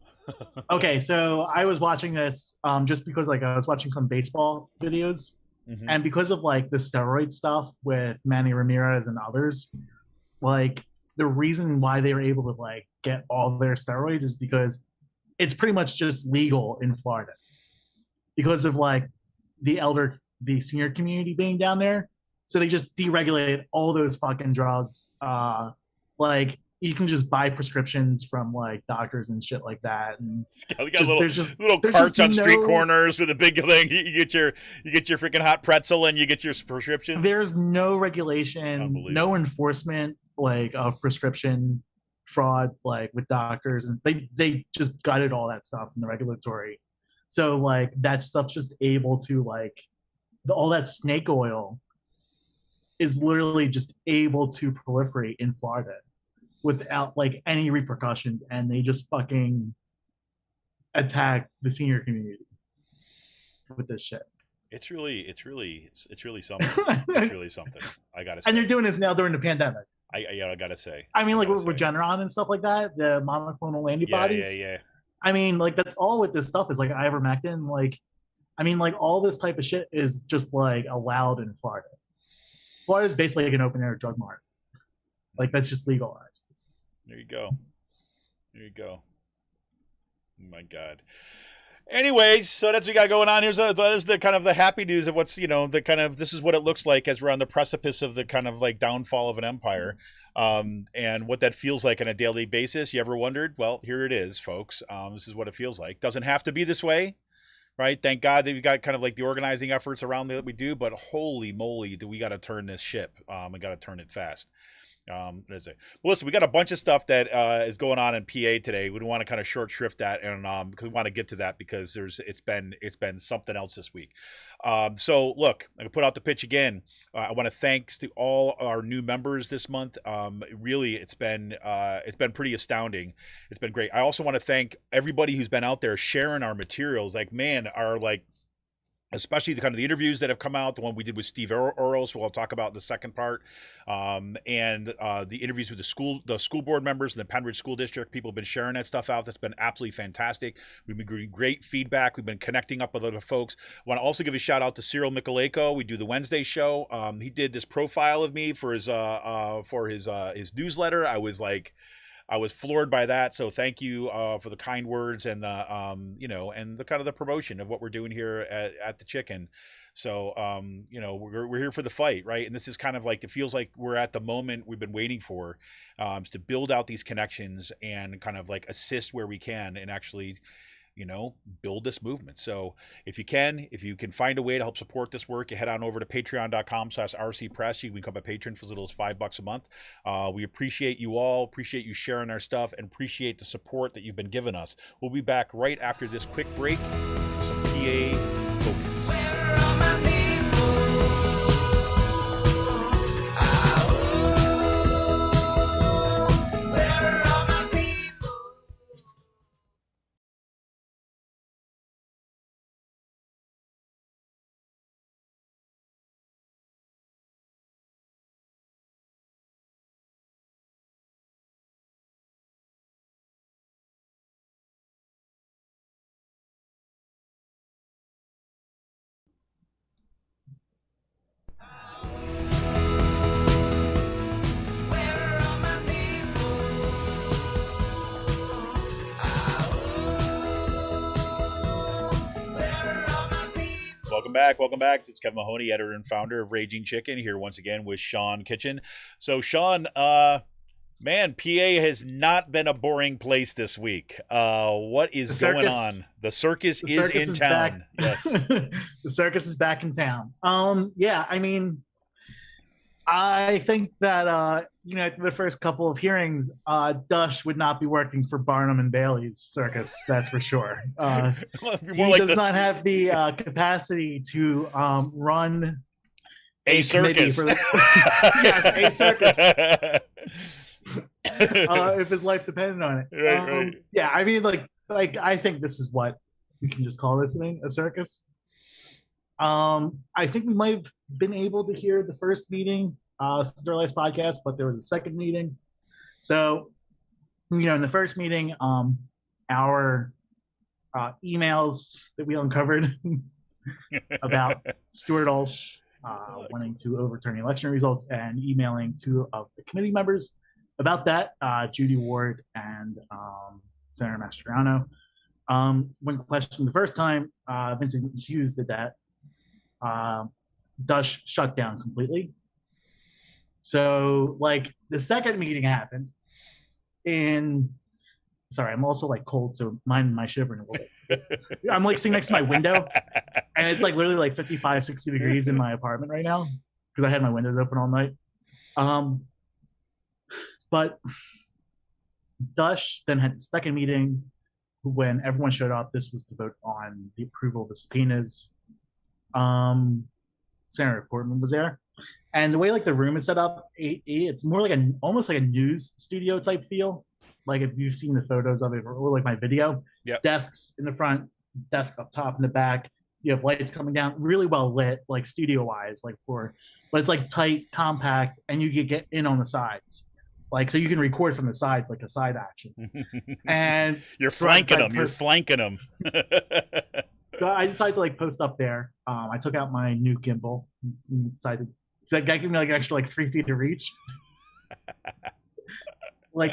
Okay, so I was watching this just because like I was watching some baseball videos. Mm-hmm. And because of like the steroid stuff with Manny Ramirez and others, like the reason why they were able to like get all their steroids is because it's pretty much just legal in Florida because of like the senior community being down there. So they just deregulated all those fucking drugs. Like you can just buy prescriptions from like doctors and shit like that. And there's little carts on street corners with a big thing. You get your freaking hot pretzel and you get your prescription. There's no regulation, no enforcement like of prescription fraud like with doctors, and they just gutted all that stuff in the regulatory. So like that stuff's just able to like all that snake oil is literally just able to proliferate in Florida without like any repercussions, and they just fucking attack the senior community with this shit. It's really something. It's really something. I gotta say. And they're doing this now during the pandemic. I gotta say. I mean, like with Regeneron and stuff like that, the monoclonal antibodies. Yeah. I mean, like that's all with this stuff is like ivermectin. Like, I mean, like all this type of shit is just like allowed in Florida. Florida is basically like an open air drug mart. Like that's just legalized. There you go. Oh my God. Anyways, so that's what we got going on. Here's the kind of the happy news of what's, the kind of, this is what it looks like as we're on the precipice of the kind of like downfall of an empire, and what that feels like on a daily basis. You ever wondered? Well, here it is, folks. This is what it feels like. Doesn't have to be this way, right? Thank God that we've got kind of like the organizing efforts around that we do, but holy moly, do we got to turn this ship. We got to turn it fast. Well, listen, we got a bunch of stuff that is going on in PA today. We want to kind of short shrift that, and because we want to get to that because it's been something else this week. So look, I can put out the pitch again. I want to thanks to all our new members this month. Really, it's been pretty astounding. It's been great. I also want to thank everybody who's been out there sharing our materials. Like, man, especially the kind of the interviews that have come out, the one we did with Steve Oros, who I'll talk about in the second part, and the interviews with the school board members in the Penridge School District. People have been sharing that stuff out. That's been absolutely fantastic. We've been getting great feedback. We've been connecting up with other folks. I want to also give a shout out to Cyril Michaleko. We do the Wednesday show. He did this profile of me for his newsletter. I was floored by that. So thank you for the kind words and the and the kind of the promotion of what we're doing here at the Chicken. So we're here for the fight, right? And this is kind of like, it feels like we're at the moment we've been waiting for, to build out these connections and kind of like assist where we can, and actually build this movement. So if you can find a way to help support this work, you head on over to patreon.com/rcpress. You can become a patron for as little as $5 a month. We appreciate you all, appreciate you sharing our stuff, and appreciate the support that you've been giving us. We'll be back right after this quick break. Some PA focus. Where are my people? Where are my people? Where are my people? Where are my people? Welcome back. It's Kevin Mahoney, editor and founder of Raging Chicken, here once again with Sean Kitchen. So Sean, man, PA has not been a boring place this week. What is going on? The circus is in town. Yes. The circus is back in town. Yeah, I mean, I think that the first couple of hearings, Dush would not be working for Barnum and Bailey's circus. That's for sure. He does not have the capacity to run a circus. Yes, a circus. If his life depended on it. Right. Yeah, I mean, like I think this is what we can just call this thing, a circus. I think we might have been able to hear the first meeting since our last podcast, but there was a second meeting. So, in the first meeting, our emails that we uncovered about Stuart Ulsh wanting to overturn the election results and emailing two of the committee members about that, Judy Ward and Senator Mastriano. When questioned the first time, Vincent Hughes did that. Dush shut down completely. So, the second meeting happened sorry, I'm also cold, so mind my shivering a little bit. I'm sitting next to my window, and it's literally 55, 60 degrees in my apartment right now because I had my windows open all night. But Dush then had the second meeting when everyone showed up. This was to vote on the approval of the subpoenas. Senator Portman was there. And the way the room is set up, it's more almost like a news studio type feel. If you've seen the photos of it or my video. Yep. Desks in the front, desk up top in the back. You have lights coming down, really well lit, studio wise, but it's tight, compact, and you can get in on the sides. So you can record from the sides, a side action. And you're flanking them. You're flanking them. So I decided to post up there. I took out my new gimbal and decided. So that guy gave me an extra 3 feet of reach. So I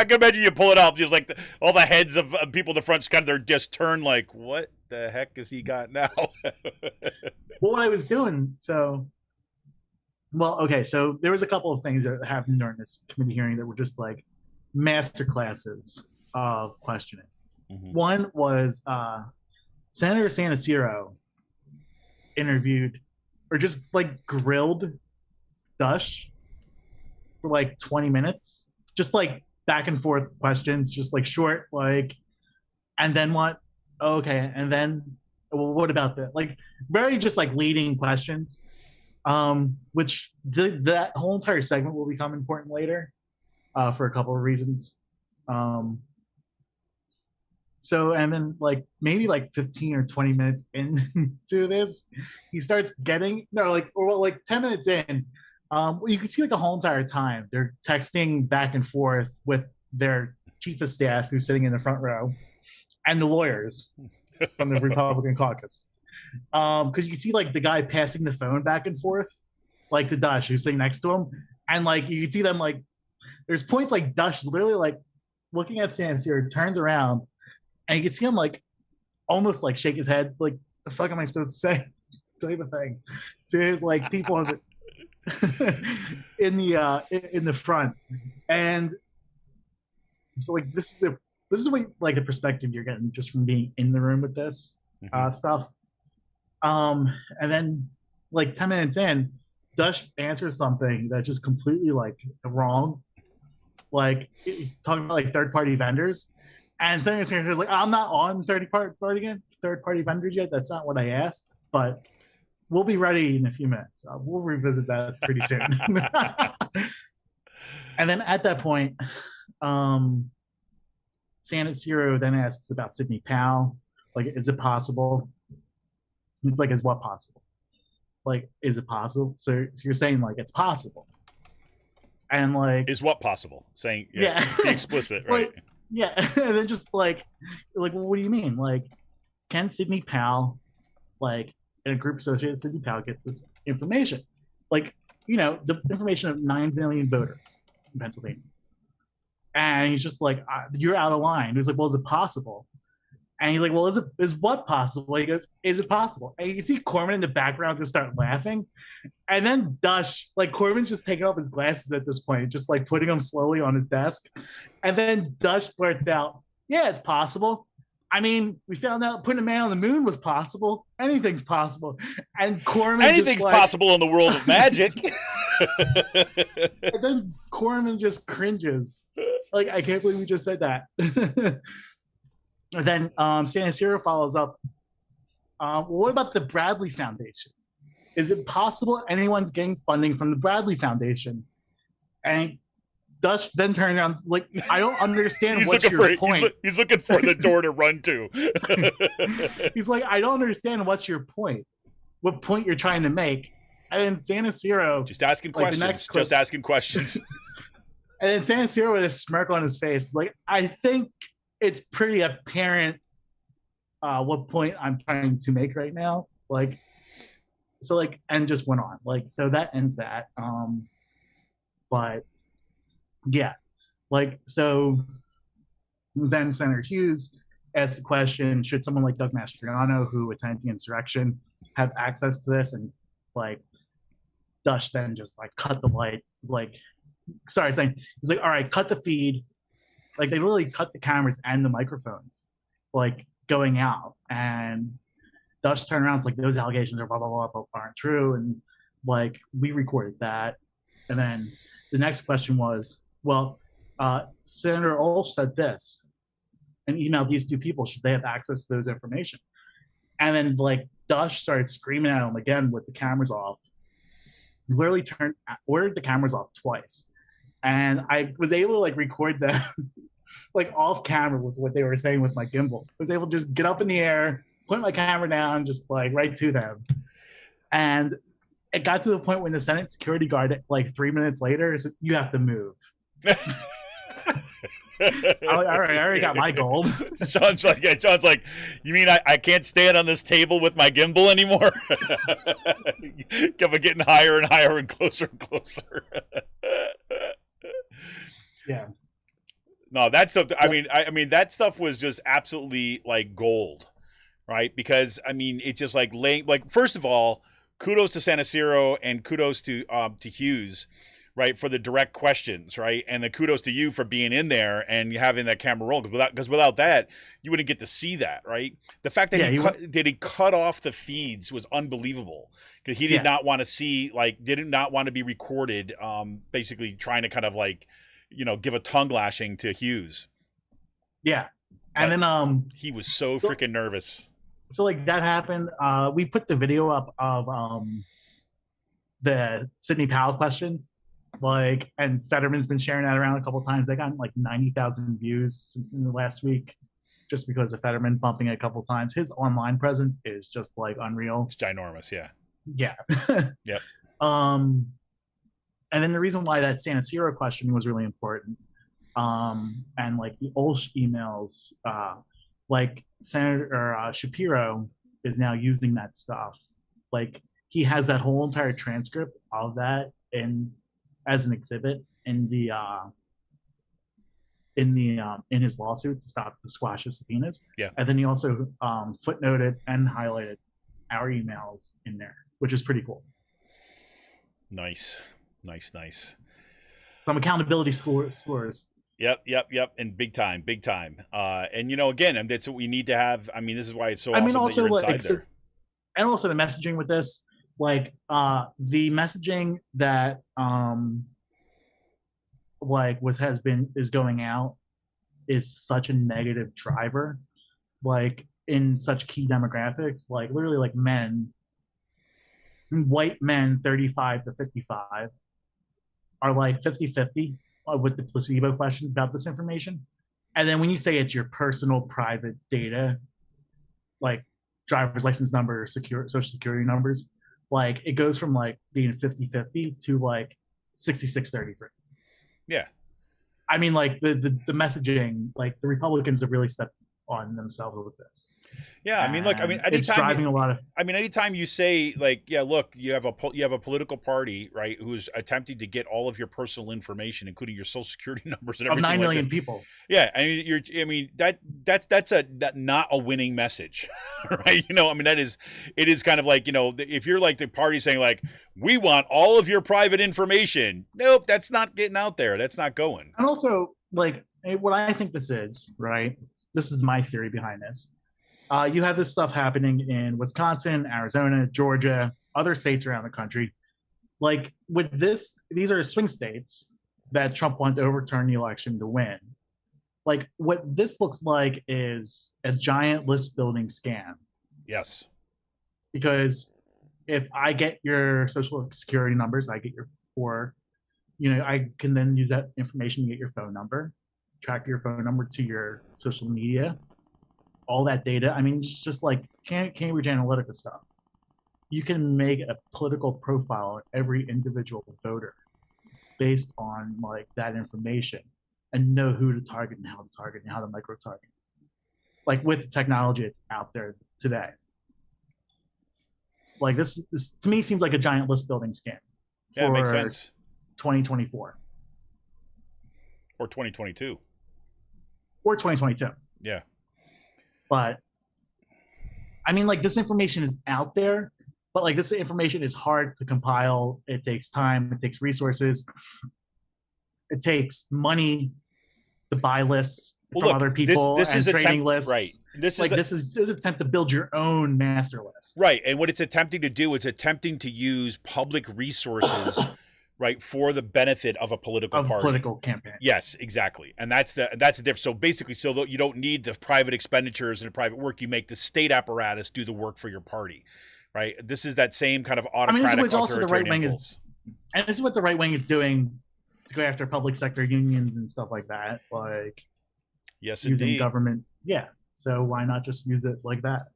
can imagine you pull it up, just all the heads of people in the front they're just turned what the heck has he got now? Well, what I was doing, so there was a couple of things that happened during this committee hearing that were just master classes of questioning. Mm-hmm. One was Senator Sanaciro interviewed or just grilled Dush for 20 minutes, just back and forth questions, just short, and then what? Okay, and then what about that? Very just leading questions, which that whole entire segment will become important later, for a couple of reasons. So, and then maybe 15 or 20 minutes into this, he starts getting 10 minutes in. You can see the whole entire time they're texting back and forth with their chief of staff who's sitting in the front row and the lawyers from the Republican caucus. Because you can see the guy passing the phone back and forth, to Dush who's sitting next to him. And you can see them there's points Dush literally looking at Sanaciro, turns around, and you can see him almost shake his head, the fuck am I supposed to say? Type of thing. To his people on the in the front. And so this is this is what like the perspective you're getting just from being in the room with this stuff. And then like 10 minutes in, Dush answers something that's just completely like wrong. Like talking about like third-party vendors. And Senator Sanders like, I'm not on third-party vendors yet. That's not what I asked, but we'll be ready in a few minutes. We'll revisit that pretty soon. And then at that point, San Zero then asks about Sidney Powell. Like, is it possible? It's like, is what possible? Like, is it possible? So you're saying like it's possible. And like, is what possible? Saying be explicit, right? Like, yeah, and then just like, well, what do you mean? Like, can Sidney Powell, like, in a group associated with Sidney Powell gets this information, like, you know, the information of 9 million voters in Pennsylvania, and he's just like, you're out of line. He's like, well, is it possible? And he's like, well, is what possible? He goes, is it possible? And you see Corman in the background just start laughing. And then Dush, like Corman's just taking off his glasses at this point, just like putting them slowly on his desk. And then Dush blurts out, yeah, it's possible. I mean, we found out putting a man on the moon was possible. Anything's possible. And Corman anything's possible in the world of magic. And then Corman just cringes. Like, I can't believe we just said that. And then San Zero follows up. Well, what about the Bradley Foundation? Is it possible anyone's getting funding from the Bradley Foundation? And Dush then turned around like, I don't understand what's your point. He's looking for the door to run to. He's like, I don't understand what's your point. What point you're trying to make? And then San Zero just asking questions. Just asking questions. And then San Zero with a smirk on his face, like, I think it's pretty apparent what point I'm trying to make right now. Like, so like, and just went on. Like, so that ends that. But yeah, like, so then Senator Hughes asked the question, should someone like Doug Mastriano, who attended the insurrection, have access to this? And like, Dush then just like cut the lights, like, sorry, saying, he's like, all right, cut the feed. Like, they literally cut the cameras and the microphones, like, going out. And Dush turned around, it's like, those allegations are blah, blah, blah, aren't true. And, like, we recorded that. And then the next question was, well, Senator Olsh said this and emailed these two people. Should they have access to those information? And then, like, Dush started screaming at him again with the cameras off. He literally ordered the cameras off twice. And I was able to like record them like off camera with what they were saying with my gimbal. I was able to just get up in the air, put my camera down, just like right to them. And it got to the point when the Senate security guard, like 3 minutes later, said, you have to move. I'm like, all right, I already got my gold. Sean's like, you mean I can't stand on this table with my gimbal anymore? Kept getting higher and higher and closer and closer. Yeah. No, that's something. I mean, that stuff was just absolutely like gold, right? Because I mean, it just like first of all, kudos to San Zero and kudos to Hughes, right, for the direct questions, right, and the kudos to you for being in there and having that camera roll. Because without that, you wouldn't get to see that, right? The fact that he cut off the feeds was unbelievable because he did not want to see, like, did not want to be recorded. Basically, trying to kind of like, you know, give a tongue lashing to Hughes. Yeah, and then he was so freaking nervous. So like that happened. We put the video up of the Sidney Powell question, like, and Fetterman's been sharing that around a couple times. They got like 90,000 views since in the last week, just because of Fetterman bumping it a couple times. His online presence is just like unreal. It's ginormous, yeah. Yeah. Yep. And then the reason why that San Zero question was really important, and like the Olsh emails, like Senator Shapiro is now using that stuff. Like, he has that whole entire transcript of that as an exhibit in his lawsuit to squash his subpoenas. Yeah. And then he also footnoted and highlighted our emails in there, which is pretty cool. Nice. Some accountability scores. Yep. And big time. And again, and that's what we need to have. I mean, this is why it's so I mean, awesome that also you're inside like, there. and also the messaging with this, like the messaging that like what is going out is such a negative driver, like in such key demographics, like literally like white men 35 to 55 are like 50-50 with the placebo questions about this information. And then when you say it's your personal private data, like driver's license number, social security numbers, like it goes from like being 50-50 to like 66-33. Yeah. I mean, like the messaging, like the Republicans have really stepped on themselves with this. Yeah, I mean, look, I mean, anytime it's driving a lot of. I mean, anytime you say like, yeah, look, you have a political party, right, who's attempting to get all of your personal information, including your social security numbers and Of everything, 9 million like people. Yeah, I mean, that's not a winning message, right? I mean, it is kind of like, if you're like the party saying like, we want all of your private information. Nope, that's not getting out there. That's not going. And also, like, what I think this is, right? This is my theory behind this. You have this stuff happening in Wisconsin, Arizona, Georgia, other states around the country. Like with this, these are swing states that Trump wanted to overturn the election to win. Like what this looks like is a giant list building scam. Yes. Because if I get your social security numbers, I can then use that information to get your phone number, track your phone number to your social media, all that data. I mean, it's just like Cambridge Analytica stuff. You can make a political profile on every individual voter based on like that information and know who to target and how to micro target. Like with the technology that's out there today. Like this to me seems like a giant list building scam. Yeah, it makes sense. 2024. Or 2022. Or 2022. Yeah. But I mean, like this information is out there, but like this information is hard to compile. It takes time, it takes resources, it takes money to buy lists from other people this and is trading lists. Right. This is an attempt to build your own master list. Right. And what it's attempting to do, it's attempting to use public resources right, for the benefit of a political party. Political campaign. Yes, exactly. And that's the difference. So basically, so you don't need the private expenditures and the private work. You make the state apparatus do the work for your party, right? This is that same kind of autocratic, this is also the right wing impulse. And this is what the right wing is doing to go after public sector unions and stuff like that. Like, yes, using indeed. Government. Yeah. So why not just use it like that?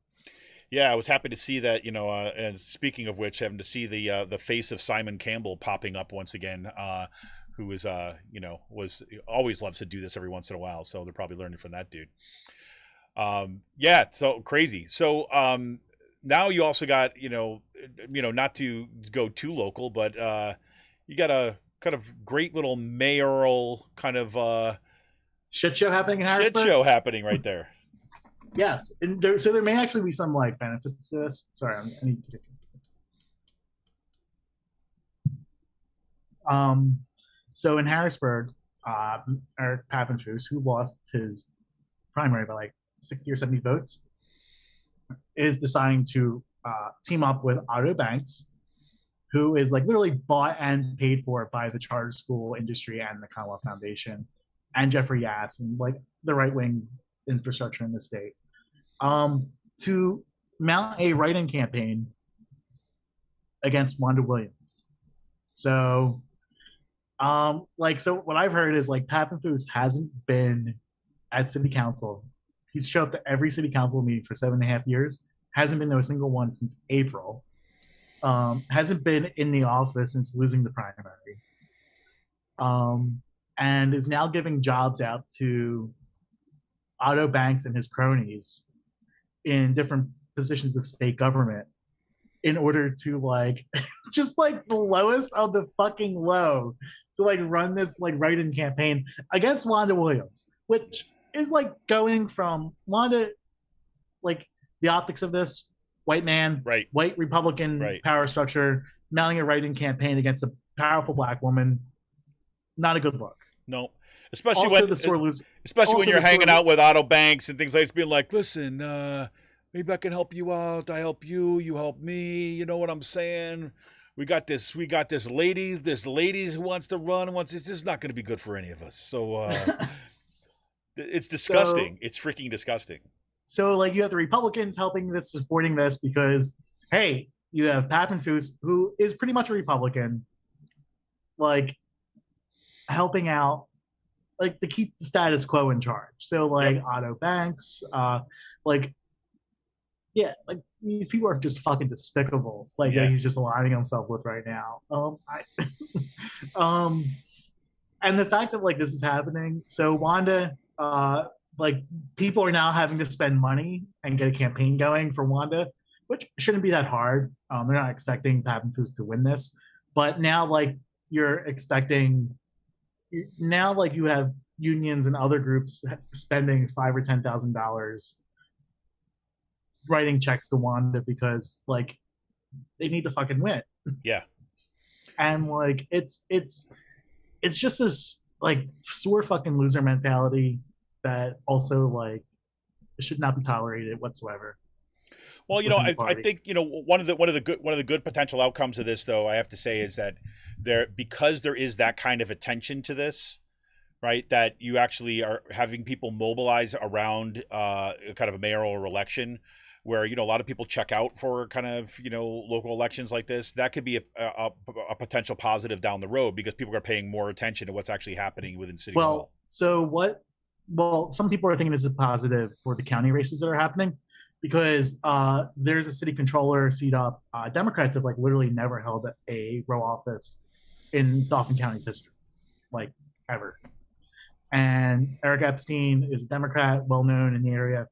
Yeah, I was happy to see that, and speaking of which, having to see the face of Simon Campbell popping up once again, who is, always loves to do this every once in a while. So they're probably learning from that dude. Yeah, so crazy. So now you also got, not to go too local, but you got a kind of great little mayoral kind of shit show happening in Harrisburg? Shit show happening right there. Yes, and there may actually be some like benefits to this. Sorry, I need to. So in Harrisburg, Eric Papenfuss, who lost his primary by like 60 or 70 votes, is deciding to team up with Otto Banks, who is like literally bought and paid for by the charter school industry and the Commonwealth Foundation, and Jeffrey Yass and like the right wing infrastructure in the state, to mount a write-in campaign against Wanda Williams. So, so what I've heard is like Papenfuss hasn't been at city council. He's showed up to every city council meeting for 7.5 years. Hasn't been to a single one since April. Hasn't been in the office since losing the primary. And is now giving jobs out to Otto Banks and his cronies in different positions of state government in order to like just like the lowest of the fucking low to like run this like write-in campaign against Wanda Williams, which is like going from Wanda, like the optics of this white man, right, white Republican right, power structure, mounting a write-in campaign against a powerful black woman. Not a good look. No. Especially Also, when the sore loser. especially when Also, you're the sore hanging lo- out with Otto Banks and things like that, being like, listen, maybe I can help you out. I help you, you help me. You know what I'm saying? We got this lady who wants to run and wants. It's just not going to be good for any of us. So it's So, disgusting. It's freaking disgusting. so like you have the Republicans helping this, supporting this because hey, you have Pappenfuss, who is pretty much a Republican, like helping out, like to keep the status quo in charge. So Yep. like Otto Banks, like yeah, like these people are just fucking despicable. Like that Yeah. he's just aligning himself with right now. Um, and the fact that like this is happening, so Wanda, like people are now having to spend money and get a campaign going for Wanda, which shouldn't be that hard. They're not expecting Pappenfuss to win this, but now like you're expecting, now like you have unions and other groups spending $5,000 or $10,000 writing checks to Wanda because like they need to fucking win. Yeah. And like it's just this like sore fucking loser mentality that also like should not be tolerated whatsoever Well, within the I party. think one of the good potential outcomes of this, though, I have to say, is that because there is that kind of attention to this, right? That you actually are having people mobilize around kind of a mayoral election, where a lot of people check out for kind of local elections like this. That could be a potential positive down the road because people are paying more attention to what's actually happening within City Well, Hall. so what? Well, some people are thinking this is positive for the county races that are happening because there's a city controller seat up. Democrats have like literally never held a row office in Dauphin County's history, like ever. And Eric Epstein is a Democrat, well known in the area.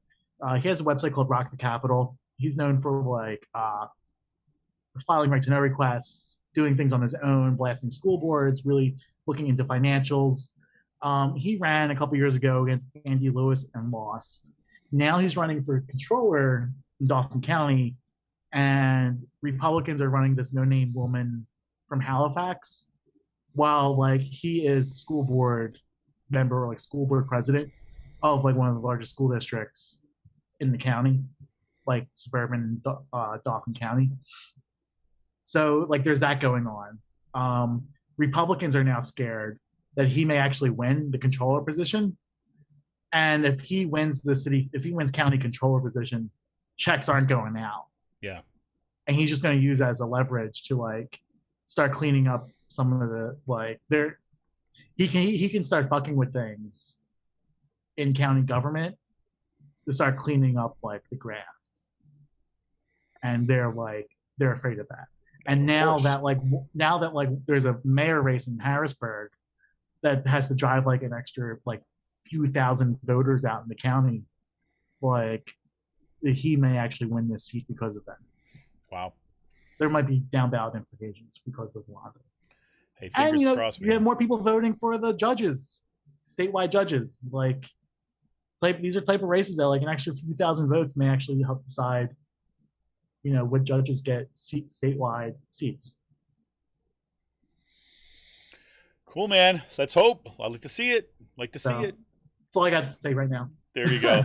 He has a website called Rock the Capitol. He's known for like filing right to know requests, doing things on his own, blasting school boards, really looking into financials. He ran a couple years ago against Andy Lewis and lost. Now he's running for controller in Dauphin County, and Republicans are running this no-name woman from Halifax, while like he is school board member or like school board president of like one of the largest school districts in the county, like suburban Dauphin County. So like there's that going on. Republicans are now scared that he may actually win the controller position, and if he wins county controller position, checks aren't going out, Yeah. and he's just going to use that as a leverage to like start cleaning up some of the like there. He can start fucking with things in county government to start cleaning up like the graft, and they're afraid of that. And Of now course. that there's a mayor race in Harrisburg that has to drive like an extra like few thousand voters out in the county, like he may actually win this seat because of that. Wow. There might be down ballot implications because of Wanda. Hey, And fingers crossed, you have man. more people voting for the judges, statewide judges. Like these are type of races that like an extra few thousand votes may actually help decide, what judges get statewide seats. Cool, man. Let's hope. I'd like to see it. So that's all I got to say right now. There you go.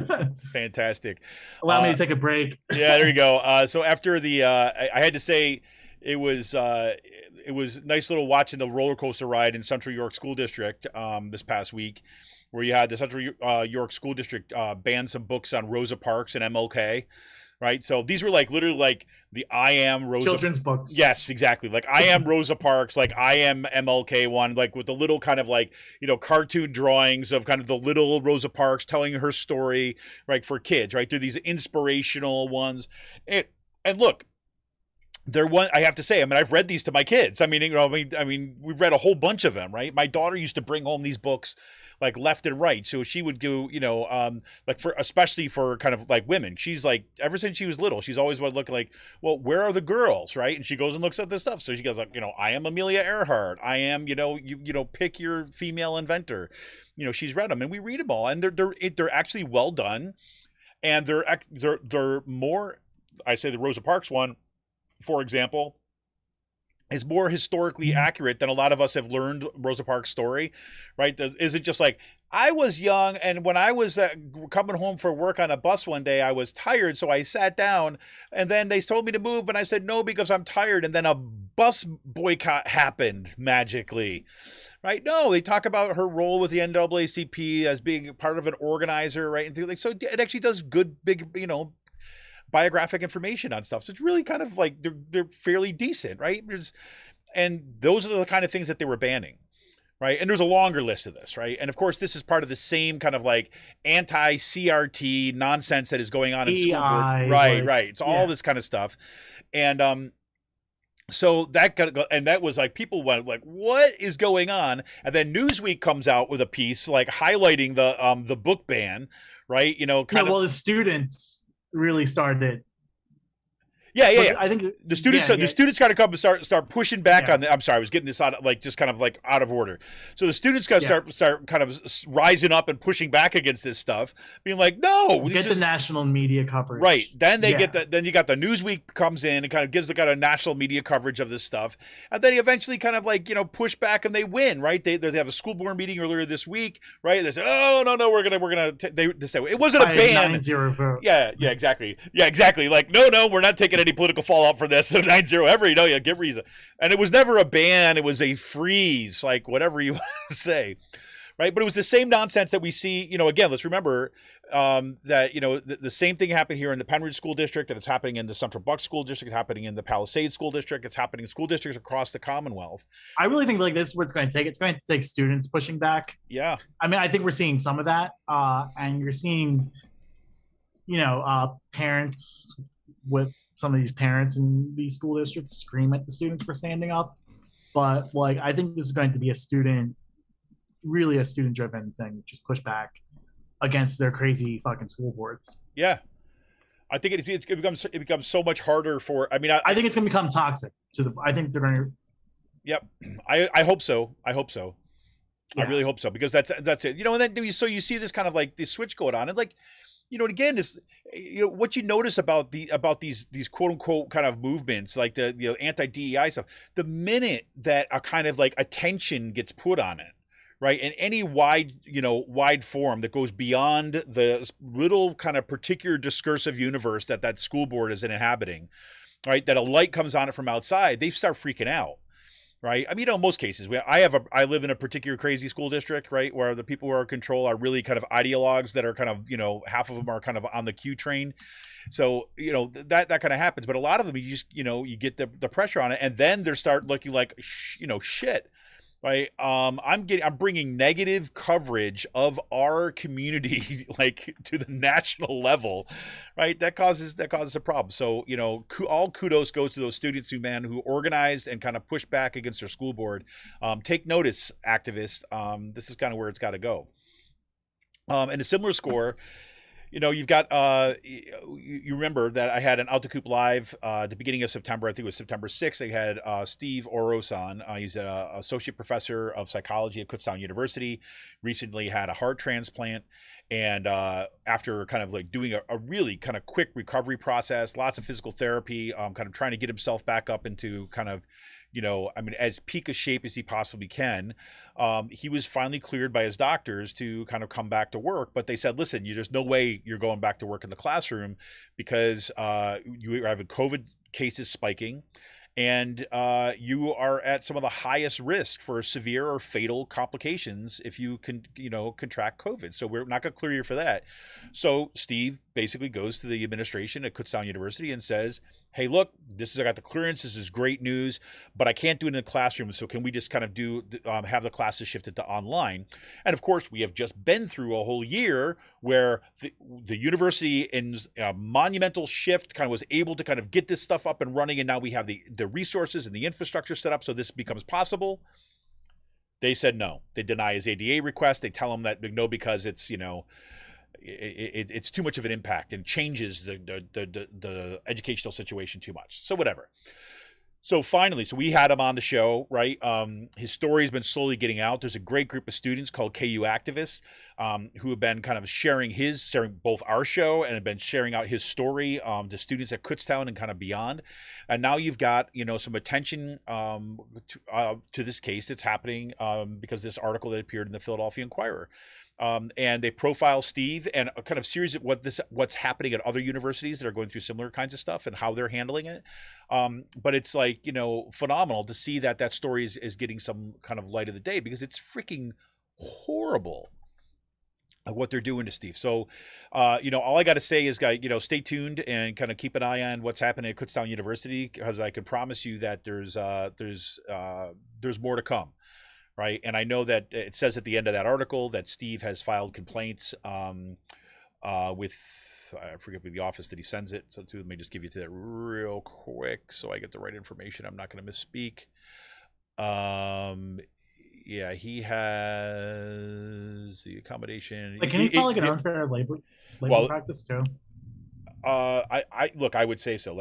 Fantastic. Allow me to take a break. Yeah, there you go. So after the, I had to say, it was nice little watching the roller coaster ride in Central York School District this past week, where you had the Central York School District ban some books on Rosa Parks and MLK. Right, so these were like literally like the I am Rosa Children's books. Yes, exactly. Like I am Rosa Parks, like I am MLK one, like with the little kind of like cartoon drawings of kind of the little Rosa Parks telling her story, right, for kids, right? They're these inspirational ones, and look, they're one. I have to say, I mean, I've read these to my kids. I mean, we've read a whole bunch of them, right? My daughter used to bring home these books like left and right. So she would go, like especially for kind of like women. She's like, ever since she was little, she's always would look like, well, where are the girls, right? And she goes and looks at this stuff. So she goes like, I am Amelia Earhart. I am, you pick your female inventor. She's read them, and we read them all, and they're actually well done, and they're more. I say the Rosa Parks one, for example, is more historically accurate than a lot of us have learned Rosa Parks' story, right? Is it just like, I was young, and when I was coming home from work on a bus one day, I was tired, so I sat down, and then they told me to move, and I said no because I'm tired, and then a bus boycott happened magically, right? No, they talk about her role with the NAACP as being part of an organizer, right? And things like, so it actually does good, big, biographic information on stuff. So it's really kind of like they're fairly decent, right? And those are the kind of things that they were banning, right? And there's a longer list of this, right? And of course, this is part of the same kind of like anti-CRT nonsense that is going on in school board. Right. It's all this kind of stuff. And so that that was like, people went like, what is going on? And then Newsweek comes out with a piece like highlighting the book ban, right? The students really started. I think the students got to come and start pushing back on the. I'm sorry, I was getting this out just kind of like out of order. So the students got to start kind of rising up and pushing back against this stuff, being like, no, the national media coverage. Right. Then they get then you got the Newsweek comes in and kind of gives the kind of national media coverage of this stuff, and then eventually kind of like push back and they win. Right. They have a school board meeting earlier this week. Right. They say, oh no, we're gonna they say it wasn't a ban. 9-0 vote. Yeah, exactly. Like no, we're not taking any political fallout for this. So 9-0 get reason. And it was never a ban, it was a freeze, like whatever you want to say. Right. But it was the same nonsense that we see, again, let's remember that, the same thing happened here in the Penridge School District, and it's happening in the Central Bucks School District, it's happening in the Palisades School District, it's happening in school districts across the Commonwealth. I really think like this is what it's going to take. It's going to take students pushing back. Yeah. I mean, I think we're seeing some of that. And you're seeing, parents with some of these parents in these school districts scream at the students for standing up. But like, I think this is going to be a student-driven thing. Just push back against their crazy fucking school boards. Yeah, I think it becomes so much harder for. I mean, I think it's going to become toxic. I think they're going to. Yep, I hope so. Yeah. I really hope so, because that's it. And then you see this kind of like this switch going on, and like. Again, this, what you notice about these quote unquote kind of movements, like the anti-DEI stuff, the minute that a kind of like attention gets put on it, right, in any wide form that goes beyond the little kind of particular discursive universe that school board is inhabiting, right, that a light comes on it from outside, they start freaking out. Right. I mean, in most cases, I live in a particular crazy school district, right, where the people who are in control are really kind of ideologues that are kind of, half of them are kind of on the Q train. So, that kind of happens. But a lot of them, you just, you get the pressure on it, and then they start looking like, shit. Right. I'm bringing negative coverage of our community, like to the national level. Right. That causes a problem. So, all kudos goes to those students who organized and kind of pushed back against their school board. Take notice, activists. This is kind of where it's got to go. And a similar score. You've got, you remember that I had an Out to Coop Live at the beginning of September. I think it was September 6th. I had Steve Oros on. He's an associate professor of psychology at Kutztown University. Recently had a heart transplant. And after kind of like doing a really kind of quick recovery process, lots of physical therapy, kind of trying to get himself back up into kind of, as peak a shape as he possibly can. He was finally cleared by his doctors to kind of come back to work, but they said, listen, there's no way you're going back to work in the classroom because you are having COVID cases spiking, and you are at some of the highest risk for severe or fatal complications if you can, contract COVID. So we're not going to clear you for that. So Steve basically goes to the administration at Kutztown University and says, hey, look, I got the clearance. This is great news, but I can't do it in the classroom. So can we just kind of have the classes shifted to online? And of course, we have just been through a whole year where the university in a monumental shift kind of was able to kind of get this stuff up and running. And now we have the resources and the infrastructure set up so this becomes possible. They said no. They deny his ADA request. They tell him that no, because it's, it's too much of an impact and changes the educational situation too much. So whatever. So finally, so we had him on the show, right? His story has been slowly getting out. There's a great group of students called KU Activists who have been kind of sharing both our show and have been sharing out his story to students at Kutztown and kind of beyond. And now you've got, some attention to this case that's happening because this article that appeared in the Philadelphia Inquirer. And they profile Steve and a kind of series of what's happening at other universities that are going through similar kinds of stuff and how they're handling it. But it's like, phenomenal to see that story is getting some kind of light of the day, because it's freaking horrible what they're doing to Steve. So, all I got to say is, stay tuned and kind of keep an eye on what's happening at Kutztown University, because I can promise you that there's more to come. Right. And I know that it says at the end of that article that Steve has filed complaints with, I forget the office that he sends it. So let me just give you to that real quick so I get the right information. I'm not going to misspeak. Yeah, he has the accommodation. Like, can he file like an unfair labor practice too? I would say so.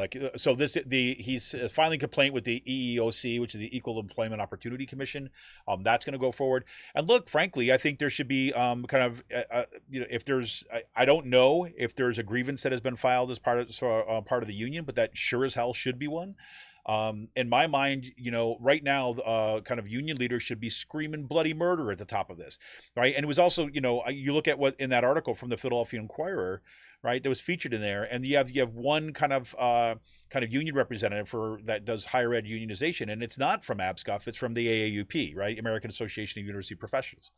He's filing a complaint with the EEOC, which is the Equal Employment Opportunity Commission. That's going to go forward. And look, frankly, I think there should be if there's, I don't know if there's a grievance that has been filed as part of the union, but that sure as hell should be one. In my mind, right now, kind of union leaders should be screaming bloody murder at the top of this, right? And it was also, you look at what in that article from the Philadelphia Inquirer, right, that was featured in there, and you have one kind of union representative that does higher ed unionization, and it's not from ABSCUF, it's from the AAUP, right, American Association of University Professionals,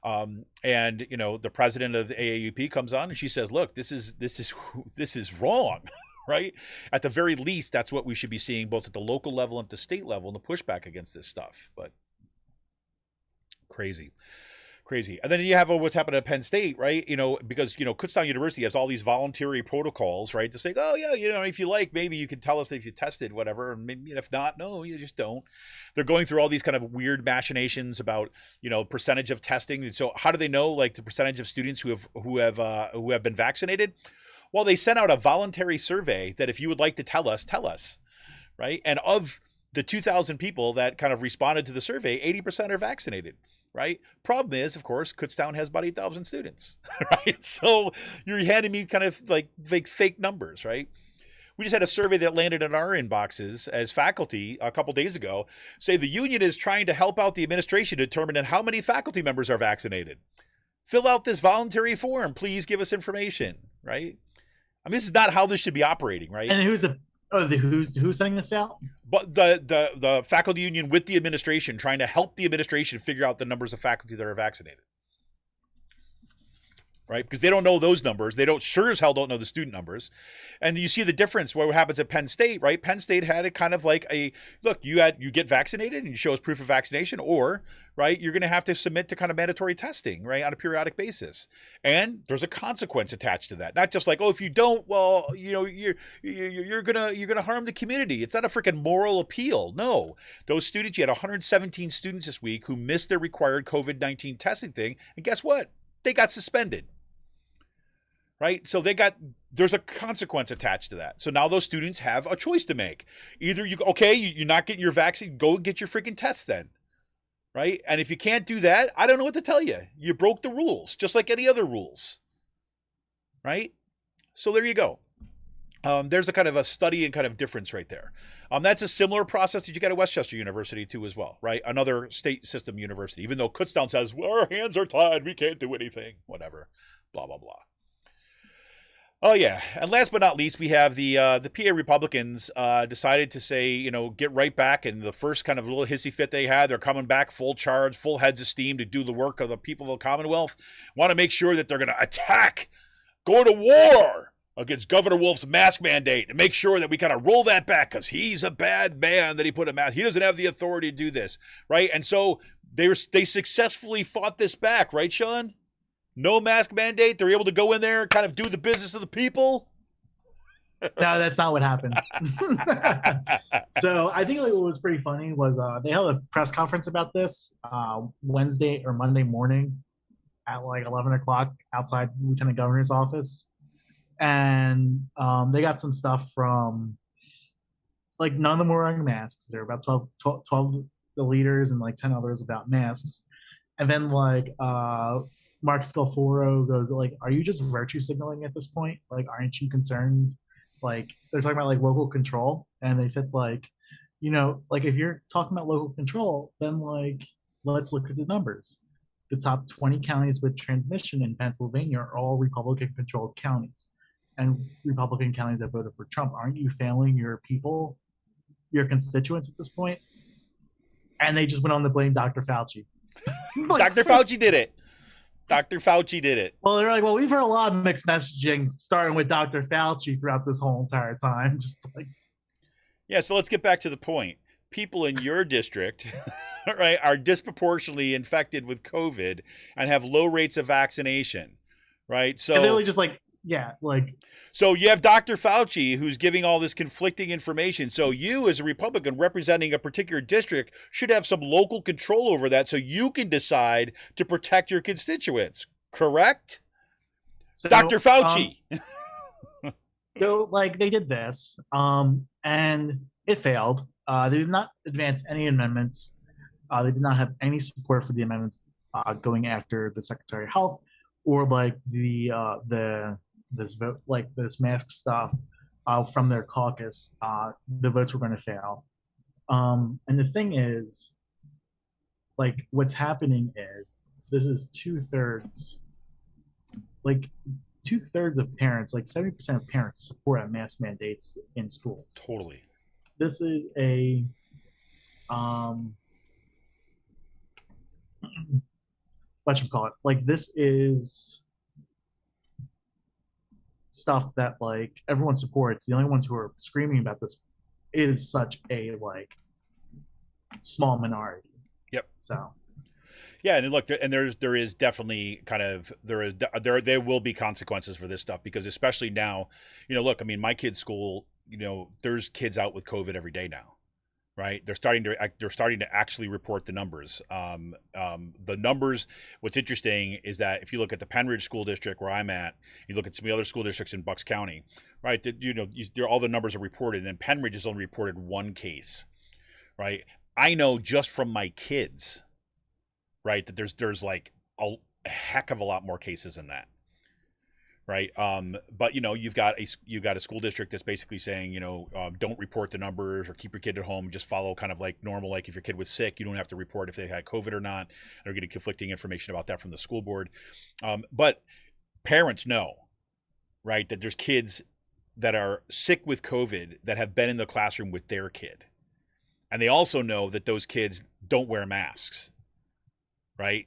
and the president of the AAUP comes on and she says, look, this is wrong. Right? At the very least, that's what we should be seeing both at the local level and at the state level in the pushback against this stuff. But crazy. And then you have what's happened at Penn State, right? Because, Kutztown University has all these voluntary protocols, right? To say, oh, yeah, if you like, maybe you can tell us if you tested, whatever. And maybe if not, no, you just don't. They're going through all these kind of weird machinations about, percentage of testing. And so how do they know, like, the percentage of students who have been vaccinated? Well, they sent out a voluntary survey that if you would like to tell us, right? And of the 2,000 people that kind of responded to the survey, 80% are vaccinated, right? Problem is, of course, Kutztown has about 8,000 students, right? So you're handing me kind of like fake numbers, right? We just had a survey that landed in our inboxes as faculty a couple days ago, say the union is trying to help out the administration to determine how many faculty members are vaccinated. Fill out this voluntary form. Please give us information, right? I mean, this is not how this should be operating, right? And who's sending this out? But the faculty union with the administration, trying to help the administration figure out the numbers of faculty that are vaccinated, right? Because they don't know those numbers. They sure as hell don't know the student numbers. And you see the difference what happens at Penn State, right? Penn State had it kind of like look, you get vaccinated and you show us proof of vaccination, or, right, you're going to have to submit to kind of mandatory testing, right, on a periodic basis. And there's a consequence attached to that. Not just like, oh, if you don't, well, you're going to harm the community. It's not a freaking moral appeal. No. Those students, you had 117 students this week who missed their required COVID-19 testing thing, and guess what? They got suspended. Right? So there's a consequence attached to that. So now those students have a choice to make. Either you're not getting your vaccine, go get your freaking test then. Right? And if you can't do that, I don't know what to tell you. You broke the rules, just like any other rules. Right? So there you go. There's a kind of a study and kind of difference right there. That's a similar process that you get at Westchester University too as well, right? Another state system university, even though Kutztown says, well, our hands are tied, we can't do anything, whatever, blah, blah, blah. Oh, yeah. And last but not least, we have the PA Republicans decided to say, get right back. And the first kind of little hissy fit they had, they're coming back full charge, full heads of steam to do the work of the people of the Commonwealth. Want to make sure that they're going to attack, go to war against Governor Wolf's mask mandate and make sure that we kind of roll that back because he's a bad man that he put a mask. He doesn't have the authority to do this, right? And so they successfully fought this back, right, Sean? No mask mandate. They're able to go in there and kind of do the business of the people. No, that's not what happened. So I think what was pretty funny was they held a press conference about this Wednesday or Monday morning at like 11 o'clock outside Lieutenant Governor's office. And they got some stuff from like none of them were wearing masks. There were about 12 the leaders and like 10 others without masks. And then like Mark Scalforo goes like, "Are you just virtue signaling at this point? Like, aren't you concerned?" Like they're talking about like local control, and they said like, like if you're talking about local control, then like let's look at the numbers. The top 20 counties with transmission in Pennsylvania are all Republican-controlled counties, and Republican counties that voted for Trump. Aren't you failing your people, your constituents at this point? And they just went on to blame Dr. Fauci. Like, Dr. Fauci did it. Dr. Fauci did it. Well, they're like, well, we've heard a lot of mixed messaging starting with Dr. Fauci throughout this whole entire time. Just like, yeah, so let's get back to the point. People in your district, right, are disproportionately infected with COVID and have low rates of vaccination, right? So and they're really just like, yeah, like. So you have Dr. Fauci who's giving all this conflicting information. So you, as a Republican representing a particular district, should have some local control over that so you can decide to protect your constituents. Correct? So, Dr. Fauci. So, like, they did this, and it failed. They did not advance any amendments. They did not have any support for the amendments going after the Secretary of Health or like this vote, like this mask stuff from their caucus. The votes were going to fail. And the thing is, like, what's happening is this is 2/3, like 2/3 of parents, like 70% of parents support mask mandates in schools. Totally. This is a whatchamacallit, like this is stuff that like everyone supports. The only ones who are screaming about this is such a like small minority. Yep. So yeah, and look, and there is definitely kind of there will be consequences for this stuff because especially now, look, I mean, my kid's school, there's kids out with COVID every day now, right? They're starting to actually report the numbers. The numbers. What's interesting is that if you look at the Penridge School District where I'm at, you look at some of the other school districts in Bucks County, right? All the numbers are reported, and Penridge has only reported one case, right? I know just from my kids, right, that there's like a heck of a lot more cases than that, right? But you've got a school district that's basically saying, don't report the numbers or keep your kid at home, just follow kind of like normal. Like if your kid was sick, you don't have to report if they had COVID or not. They're getting conflicting information about that from the school board. But parents know, right, that there's kids that are sick with COVID that have been in the classroom with their kid. And they also know that those kids don't wear masks. Right.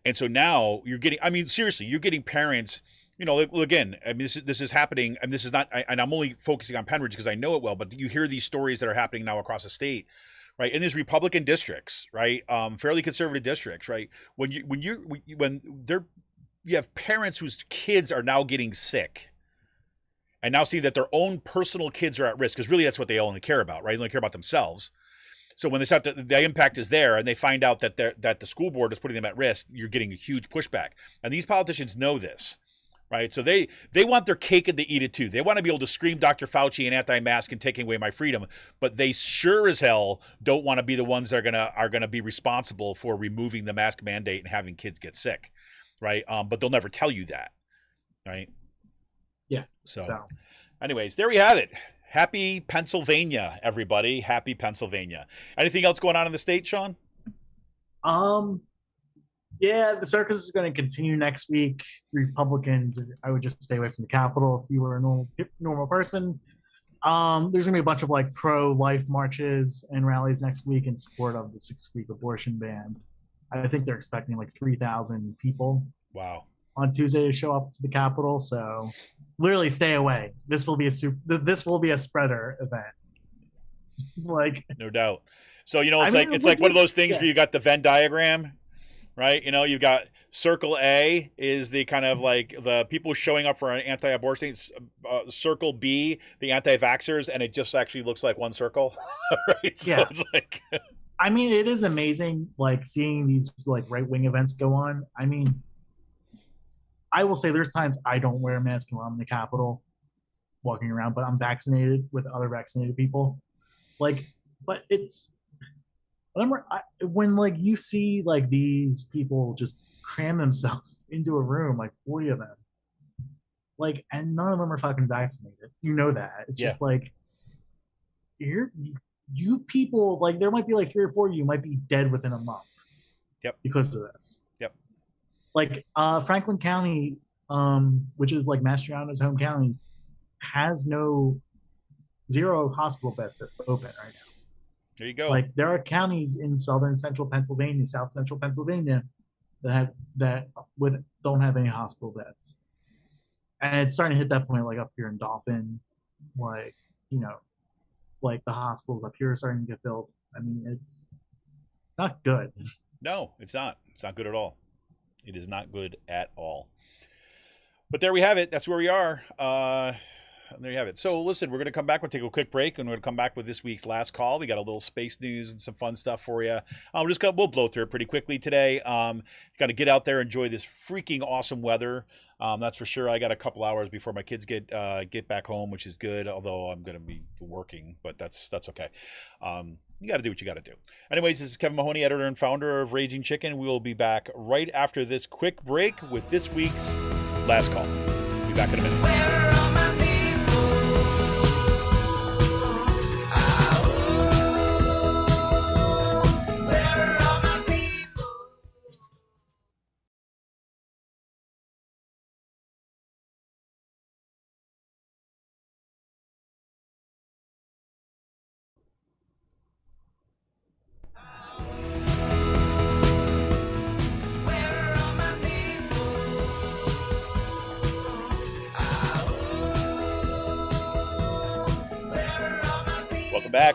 And so now you're getting, I mean, seriously, you're getting parents, again, I mean, this is happening. And this is not, and I'm only focusing on Penridge because I know it well, but you hear these stories that are happening now across the state, right? In these Republican districts, right? Fairly conservative districts, right? You have parents whose kids are now getting sick and now see that their own personal kids are at risk because really that's what they only care about, right? They only care about themselves. So when they start the impact is there and they find out that the school board is putting them at risk, you're getting a huge pushback. And these politicians know this, right? So they want their cake and they eat it too. They want to be able to scream Dr. Fauci and anti-mask and taking away my freedom, but they sure as hell don't want to be the ones that are gonna be responsible for removing the mask mandate and having kids get sick, right? But they'll never tell you that, right? Yeah. So. Anyways, there we have it. Happy Pennsylvania, everybody. Happy Pennsylvania. Anything else going on in the state, Sean? Yeah, the circus is going to continue next week. Republicans, I would just stay away from the Capitol if you were a normal person. There's going to be a bunch of like pro-life marches and rallies next week in support of the 6-week abortion ban. I think they're expecting like 3,000 people. Wow. On Tuesday to show up to the Capitol, so literally stay away. This will be a spreader event. Like, no doubt. So it's like one of those things where you got the Venn diagram, right? You've got circle A is the kind of like the people showing up for an anti-abortion, circle B the anti-vaxxers, and it just actually looks like one circle, right? So yeah. It's like, I mean, it is amazing like seeing these like right-wing events go on. I mean, I will say there's times I don't wear a mask when I'm in the Capitol walking around, but I'm vaccinated with other vaccinated people. Like, but it's when like you see like these people just cram themselves into a room, like 40 of them, like, and none of them are fucking vaccinated. You know that. It's Yeah. just like you're you people, like there might be like three or four of you might be dead within a month. Yep. Because of this. Yep. Like Franklin County, which is like Mastriano's home county, has zero hospital beds open right now. There you go. Like there are counties in southern central Pennsylvania, south central Pennsylvania that don't have any hospital beds. And it's starting to hit that point like up here in Dauphin, like, you know, like the hospitals up here are starting to get built. I mean, it's not good. No, it's not. It's not good at all. It is not good at all. But there we have it. That's where we are. There you have it. So listen, we're going to come back. We'll take a quick break, and we're going to come back with this week's last call. We got a little space news and some fun stuff for you. We'll blow through it pretty quickly today. Got to get out there, enjoy this freaking awesome weather. That's for sure. I got a couple hours before my kids get back home, which is good. Although I'm going to be working, but that's okay. You got to do what you got to do. Anyways, this is Kevin Mahoney, editor and founder of Raging Chicken. We will be back right after this quick break with this week's last call. Be back in a minute. Where are all my people? Where are all my people? Where are all my people? Where are all my people?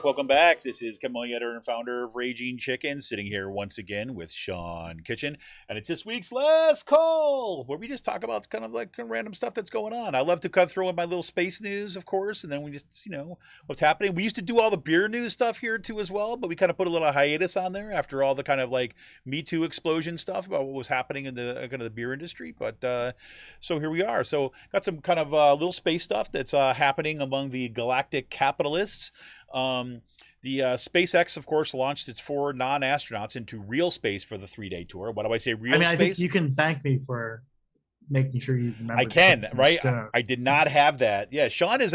Welcome back. This is Kevin Mahoney, editor and founder of Raging Chicken, sitting here once again with Sean Kitchen, and it's this week's last call, where we just talk about kind of like random stuff that's going on. I love to kind of throw in my little space news, of course, and then we just, what's happening. We used to do all the beer news stuff here too as well, but we kind of put a little hiatus on there after all the kind of like Me Too explosion stuff about what was happening in the kind of the beer industry. But so here we are. So got some kind of little space stuff that's happening among the galactic capitalists. The SpaceX, of course, launched its 4 non-astronauts into real space for the 3-day tour. What do I say? Real space? I think you can thank me for making sure you remember. I can, right? I did not have that. Yeah, Sean's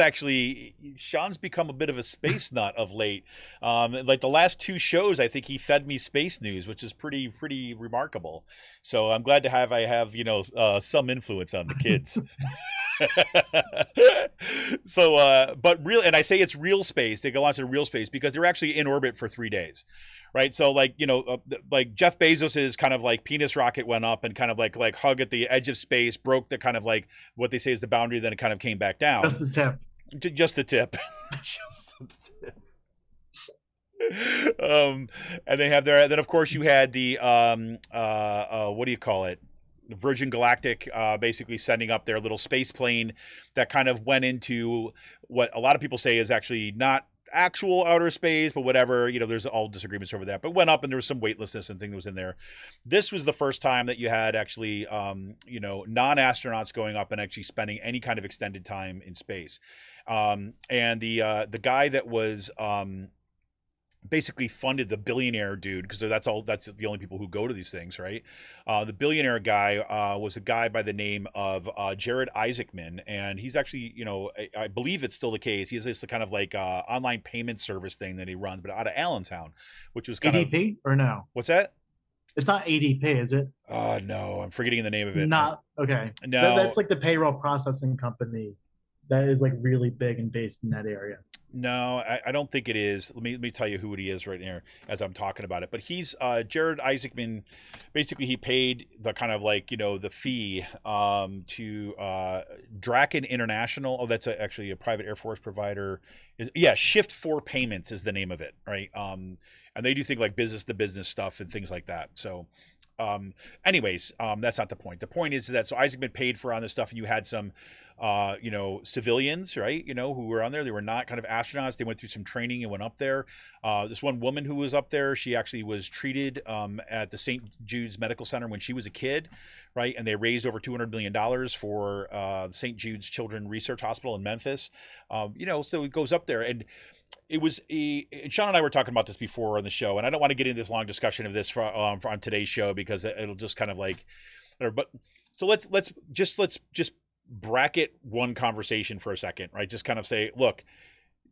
become a bit of a space nut of late. Like the last 2 shows, I think he fed me space news, which is pretty remarkable. So I'm glad to have some influence on the kids. So, but real, and I say it's real space. They go launch into real space because they're actually in orbit for 3 days, right? So, like like Jeff Bezos's kind of like penis rocket went up and kind of like hug at the edge of space, broke the kind of like what they say is the boundary, then it kind of came back down. Just the tip. Just the tip. Just the tip. And they have their. Then of course you had the what do you call it? Virgin Galactic basically sending up their little space plane that kind of went into what a lot of people say is actually not actual outer space, but whatever, there's all disagreements over that, but went up and there was some weightlessness and thing that was in there. This was the first time that you had actually, non-astronauts going up and actually spending any kind of extended time in space. And the guy that was, basically funded the billionaire dude, because that's the only people who go to these things, right? The billionaire guy was a guy by the name of Jared Isaacman, and he's actually, I believe it's still the case. He has this kind of like online payment service thing that he runs, but out of Allentown, which was kind ADP or no? What's that? It's not ADP, is it? Oh no, I'm forgetting the name of it. Not okay. No, that's like the payroll processing company that is like really big and based in that area. No, I don't think it is. Let me tell you who it is right here as I'm talking about it. But he's Jared Isaacman. Basically, he paid the kind of like the fee to Draken International. Oh, that's actually a private Air Force provider. Shift 4 Payments is the name of it, right? And they do think like business to business stuff and things like that. So, anyways, that's not the point. The point is that so Isaacman paid for on this stuff, and you had some civilians, right? Who were on there. They were not kind of astronauts. They went through some training and went up there. This one woman who was up there, she actually was treated at the St. Jude's Medical Center when she was a kid, right? And they raised over $200 million for St. Jude's Children's Research Hospital in Memphis. So it goes up there. And and Sean and I were talking about this before on the show, and I don't want to get into this long discussion of this on today's show because it'll just kind of like, but so let's just bracket one conversation for a second, right? Just kind of say, look,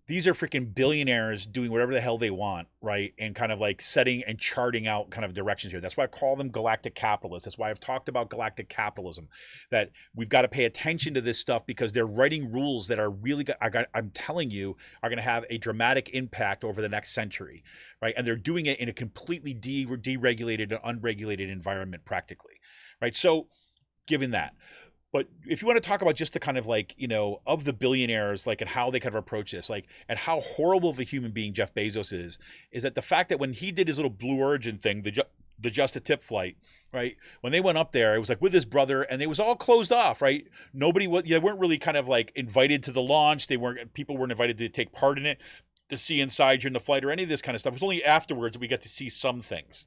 these are freaking billionaires doing whatever the hell they want, right? And kind of like setting and charting out kind of directions here. That's why I call them galactic capitalists. That's why I've talked about galactic capitalism, that we've got to pay attention to this stuff because they're writing rules that are really, I'm telling you, are going to have a dramatic impact over the next century, right? And they're doing it in a completely deregulated and unregulated environment practically, right? So given that, but if you want to talk about just the kind of like, of the billionaires, like, and how they kind of approach this, like, and how horrible of a human being Jeff Bezos is that the fact that when he did his little Blue Origin thing, the Just a Tip flight, right? When they went up there, it was like with his brother, and it was all closed off, right? Nobody was, they weren't really kind of like invited to the launch. People weren't invited to take part in it, to see inside during the flight or any of this kind of stuff. It was only afterwards that we got to see some things.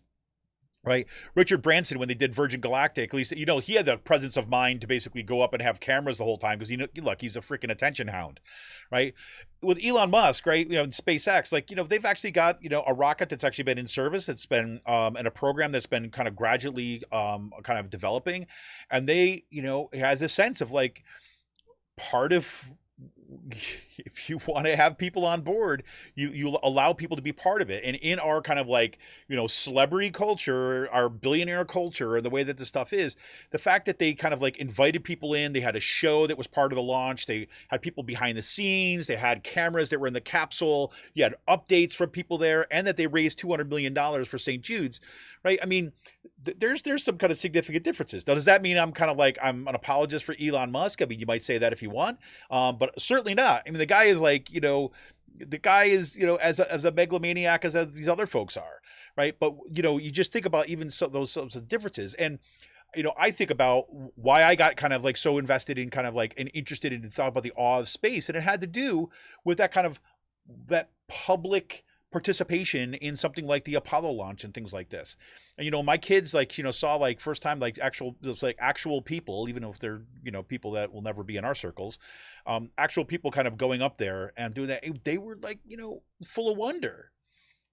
Right. Richard Branson, when they did Virgin Galactic, at least, he had the presence of mind to basically go up and have cameras the whole time because, look, he's a freaking attention hound. Right. With Elon Musk, right, and SpaceX, like, they've actually got, a rocket that's actually been in service. That's been and a program that's been kind of gradually kind of developing. And they, it has this sense of like part of, if you want to have people on board, you allow people to be part of it. And in our kind of like, celebrity culture, our billionaire culture, or the way that this stuff is, the fact that they kind of like invited people in, they had a show that was part of the launch, they had people behind the scenes, they had cameras that were in the capsule, you had updates from people there, and that they raised $200 million for St. Jude's, right? I mean, there's some kind of significant differences. Now, does that mean I'm kind of like, I'm an apologist for Elon Musk? I mean, you might say that if you want, but certainly not. I mean, the guy is like, as a megalomaniac as these other folks are, right? But, you just think about even those sorts of differences. And, I think about why I got kind of like so invested in kind of like and interested in thought about the awe of space. And it had to do with that kind of that public participation in something like the Apollo launch and things like this. And, my kids like, saw like first time, like actual people, even if they're, people that will never be in our circles, actual people kind of going up there and doing that. They were like, full of wonder.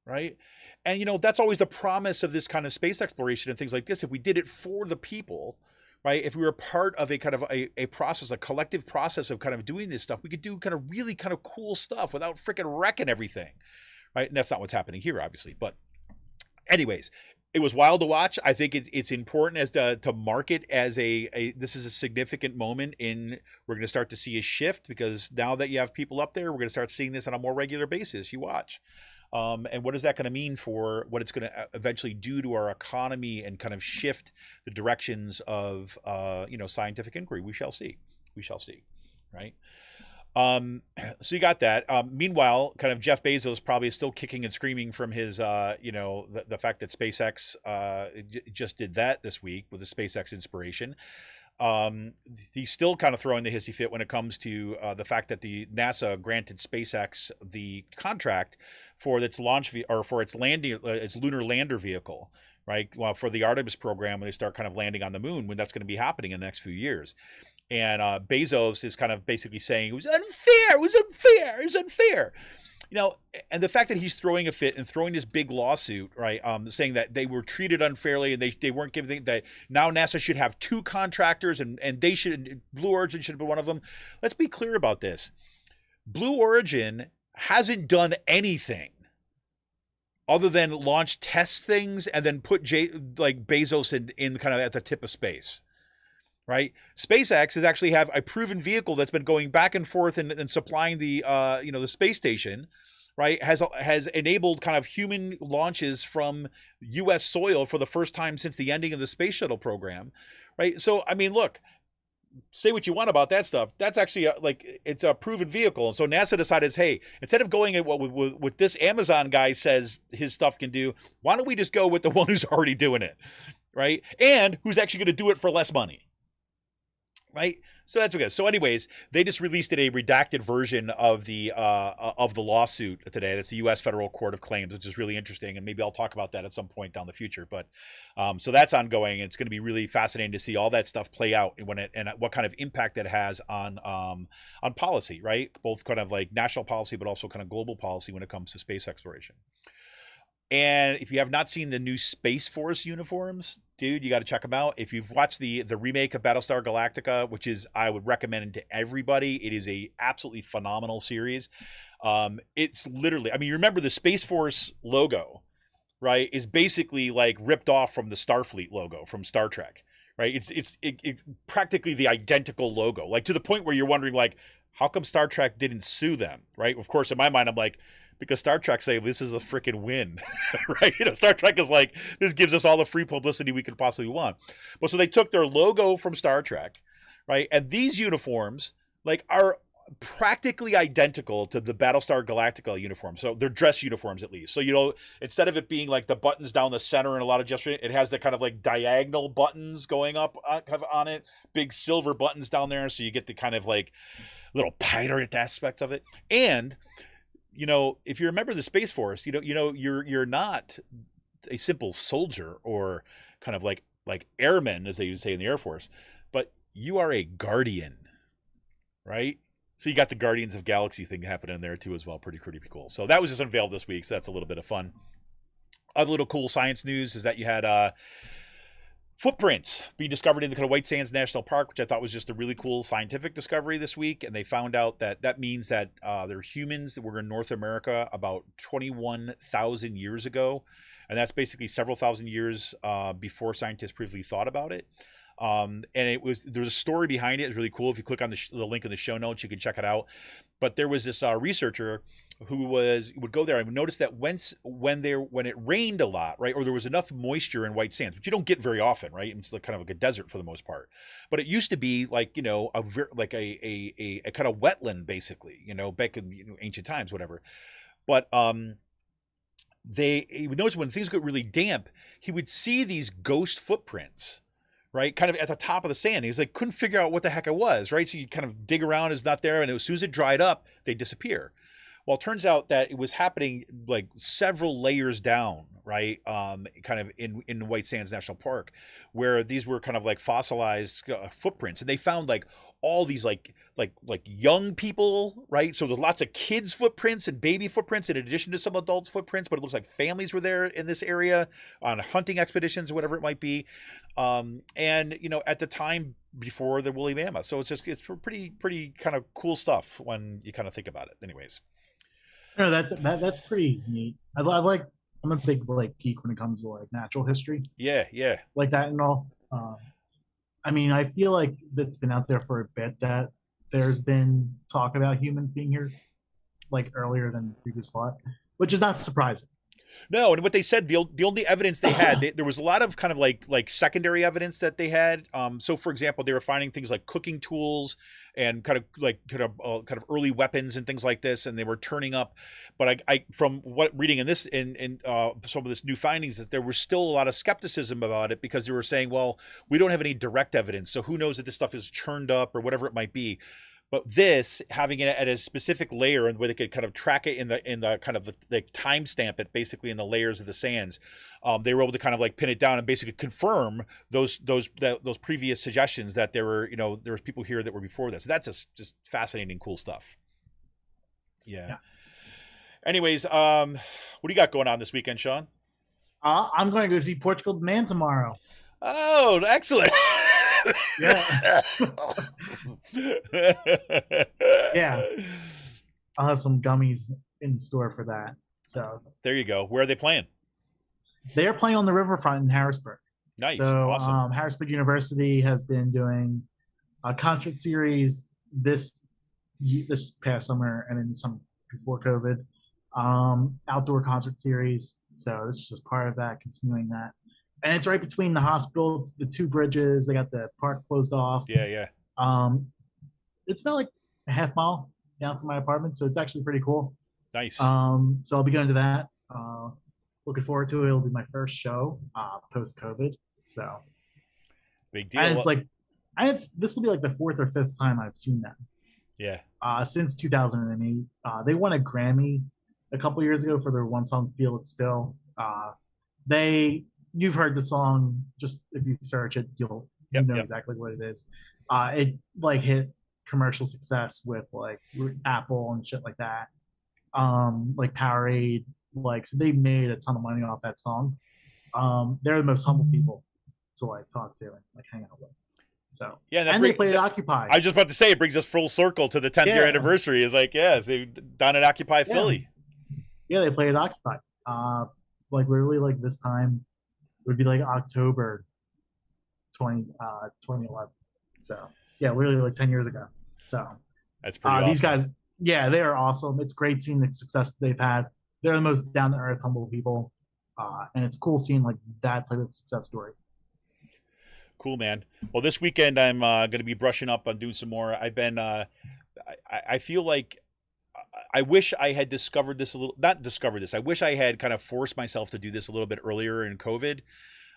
Right. And, that's always the promise of this kind of space exploration and things like this. If we did it for the people, right? If we were part of a kind of a process, a collective process of kind of doing this stuff, we could do kind of really kind of cool stuff without freaking wrecking everything. Right. And that's not what's happening here, obviously. But anyways, it was wild to watch. I think it's important as to mark it as this is a significant moment we're going to start to see a shift, because now that you have people up there, we're going to start seeing this on a more regular basis. You watch. And what is that going to mean for what it's going to eventually do to our economy and kind of shift the directions of, scientific inquiry? We shall see. Right. So you got that. Meanwhile, kind of Jeff Bezos probably is still kicking and screaming from his, the fact that SpaceX just did that this week with the SpaceX inspiration. He's still kind of throwing the hissy fit when it comes to the fact that the NASA granted SpaceX the contract for its for its landing, its lunar lander vehicle, right? Well, for the Artemis program, when they start kind of landing on the moon, when that's going to be happening in the next few years. And Bezos is kind of basically saying it was unfair. And the fact that he's throwing a fit and throwing this big lawsuit, right, saying that they were treated unfairly and they weren't given that now NASA should have two contractors and Blue Origin should have been one of them. Let's be clear about this. Blue Origin hasn't done anything other than launch test things and then put Bezos in kind of at the tip of space. Right, SpaceX actually have a proven vehicle that's been going back and forth and supplying the the space station, right? Has enabled kind of human launches from U.S. soil for the first time since the ending of the space shuttle program, right? So I mean, look, say what you want about that stuff. That's actually it's a proven vehicle, and so NASA decided, hey, instead of going at what this Amazon guy says his stuff can do, why don't we just go with the one who's already doing it, right? And who's actually going to do it for less money. Right. So that's okay. So anyways, they just released a redacted version of the lawsuit today. That's the U.S. Federal Court of Claims, which is really interesting. And maybe I'll talk about that at some point down the future. But so that's ongoing. And it's going to be really fascinating to see all that stuff play out and what kind of impact it has on policy, right? Both kind of like national policy, but also kind of global policy when it comes to space exploration. And if you have not seen the new Space Force uniforms, dude, you got to check them out. If you've watched the remake of Battlestar Galactica, which is I would recommend to everybody, it is a absolutely phenomenal series. It's literally, I mean, you remember the Space Force logo, right? Is basically like ripped off from the Starfleet logo from Star Trek, right? It's practically the identical logo, like to the point where you're wondering, like, how come Star Trek didn't sue them, right? Of course, in my mind, I'm like, because Star Trek say this is a freaking win, right? Star Trek is like, this gives us all the free publicity we could possibly want. But so they took their logo from Star Trek, right? And these uniforms like are practically identical to the Battlestar Galactica uniform. So they're dress uniforms at least. So, instead of it being like the buttons down the center and a lot of gesture, it has the kind of like diagonal buttons going up on it, big silver buttons down there. So you get the kind of like little pirate aspects of it. And if you remember the Space Force, you're not a simple soldier or kind of like airmen, as they would say in the Air Force, but you are a guardian, right? So you got the Guardians of Galaxy thing happening there too as well. Pretty cool. So that was just unveiled this week. So that's a little bit of fun. Other little cool science news is that you had footprints being discovered in the kind of White Sands National Park, which I thought was just a really cool scientific discovery this week. And they found out that means that there are humans that were in North America about 21,000 years ago. And that's basically several thousand years before scientists previously thought about it. And there's a story behind it. It's really cool. If you click on the link in the show notes, you can check it out. But there was this researcher who would go there and notice that when it rained a lot, right, or there was enough moisture in White Sands, which you don't get very often, right? It's like kind of like a desert for the most part. But it used to be like a kind of wetland, basically, back in ancient times, whatever. But he would notice when things got really damp, he would see these ghost footprints, right, kind of at the top of the sand. He was like, couldn't figure out what the heck it was, right? So you kind of dig around, it's not there, and as soon as it dried up, they disappear. Well, it turns out that it was happening like several layers down, right? Kind of in White Sands National Park, where these were kind of like fossilized footprints, and they found like all these like young people, right? So there's lots of kids' footprints and baby footprints in addition to some adults' footprints, but it looks like families were there in this area on hunting expeditions or whatever it might be. And at the time before the woolly mammoth. So it's pretty kind of cool stuff when you kind of think about it. Anyways. No, that's pretty neat. I'm a big geek when it comes to like natural history. Yeah. Like that and all. I mean, I feel like that's been out there for a bit that there's been talk about humans being here like earlier than previous thought, which is not surprising. No, and what they said, the only evidence they had, there was a lot of kind of like secondary evidence that they had. So, for example, they were finding things like cooking tools and kind of early weapons and things like this, and they were turning up. But I from what reading in this in some of this new findings, that there was still a lot of skepticism about it because they were saying, well, we don't have any direct evidence, so who knows if this stuff is churned up or whatever it might be. But this, having it at a specific layer and where they could kind of track it in the kind of the timestamp it basically in the layers of the sands, they were able to kind of like pin it down and basically confirm those previous suggestions that there was people here that were before this. So that's just fascinating, cool stuff. Yeah. Anyways, what do you got going on this weekend, Sean? I'm going to go see Portugal the Man tomorrow. Oh, excellent. Yeah. Yeah. I'll have some gummies in store for that. So there you go. Where are they playing? They are playing on the riverfront in Harrisburg. Nice. So Awesome. Harrisburg University has been doing a concert series this past summer and then some before COVID. Outdoor concert series. So this is just part of that, continuing that. And it's right between the hospital, the two bridges. They got the park closed off. Yeah. It's about like a half mile down from my apartment, so it's actually pretty cool. Nice. So I'll be going to that. Looking forward to it. It'll be my first show post-COVID. So big deal. and it's like And this will be like the fourth or fifth time I've seen them. Yeah. Since 2008. They won a Grammy a couple years ago for their one song "Feel It Still." You've heard the song. Just if you search it, you know Yep. exactly what it is. It like hit commercial success with like Apple and shit like that. Like Powerade. Like, so they made a ton of money off that song. They're the most humble people to like talk to and like hang out with. So Yeah, and they played at Occupy. I was just about to say, it brings us full circle to the 10th year anniversary. Is like, yes, they've done at Occupy Philly. Yeah, they played at Occupy. Like literally like this time would be like October 2011. So yeah, literally like 10 years ago. So that's pretty awesome. These guys, yeah, they are awesome. It's great seeing the success that they've had. They're the most down to earth, humble people. And it's cool seeing like that type of success story. Cool, man. Well, this weekend I'm going to be brushing up on doing some more. I've been, I feel like I wish I had discovered this a little, not discovered this. I wish I had kind of forced myself to do this a little bit earlier in COVID.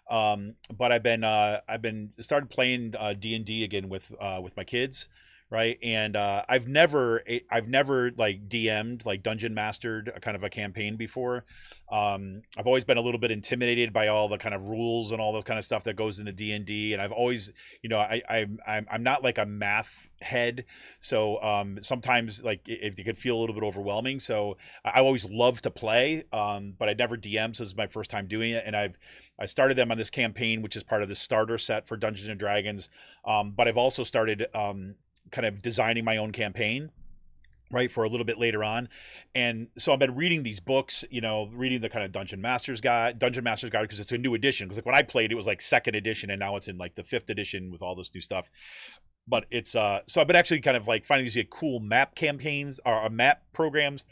But I've been started playing D&D again with my kids. Right. And I've never like DM'd, like dungeon mastered a kind of a campaign before. I've always been a little bit intimidated by all the kind of rules and all the kind of stuff that goes into D&D. And I've always, you know, I'm not like a math head. So sometimes like it could feel a little bit overwhelming. So I always love to play, but I never DM. So this is my first time doing it. And I started them on this campaign, which is part of the starter set for Dungeons and Dragons. But I've also started kind of designing my own campaign, right, for a little bit later on. And so I've been reading these books, you know, reading the kind of Dungeon Master's Guide, because it's a new edition. Because like when I played, it was like second edition, and now it's in like the fifth edition with all this new stuff. But it's so I've been actually kind of like finding these cool map campaigns or map programs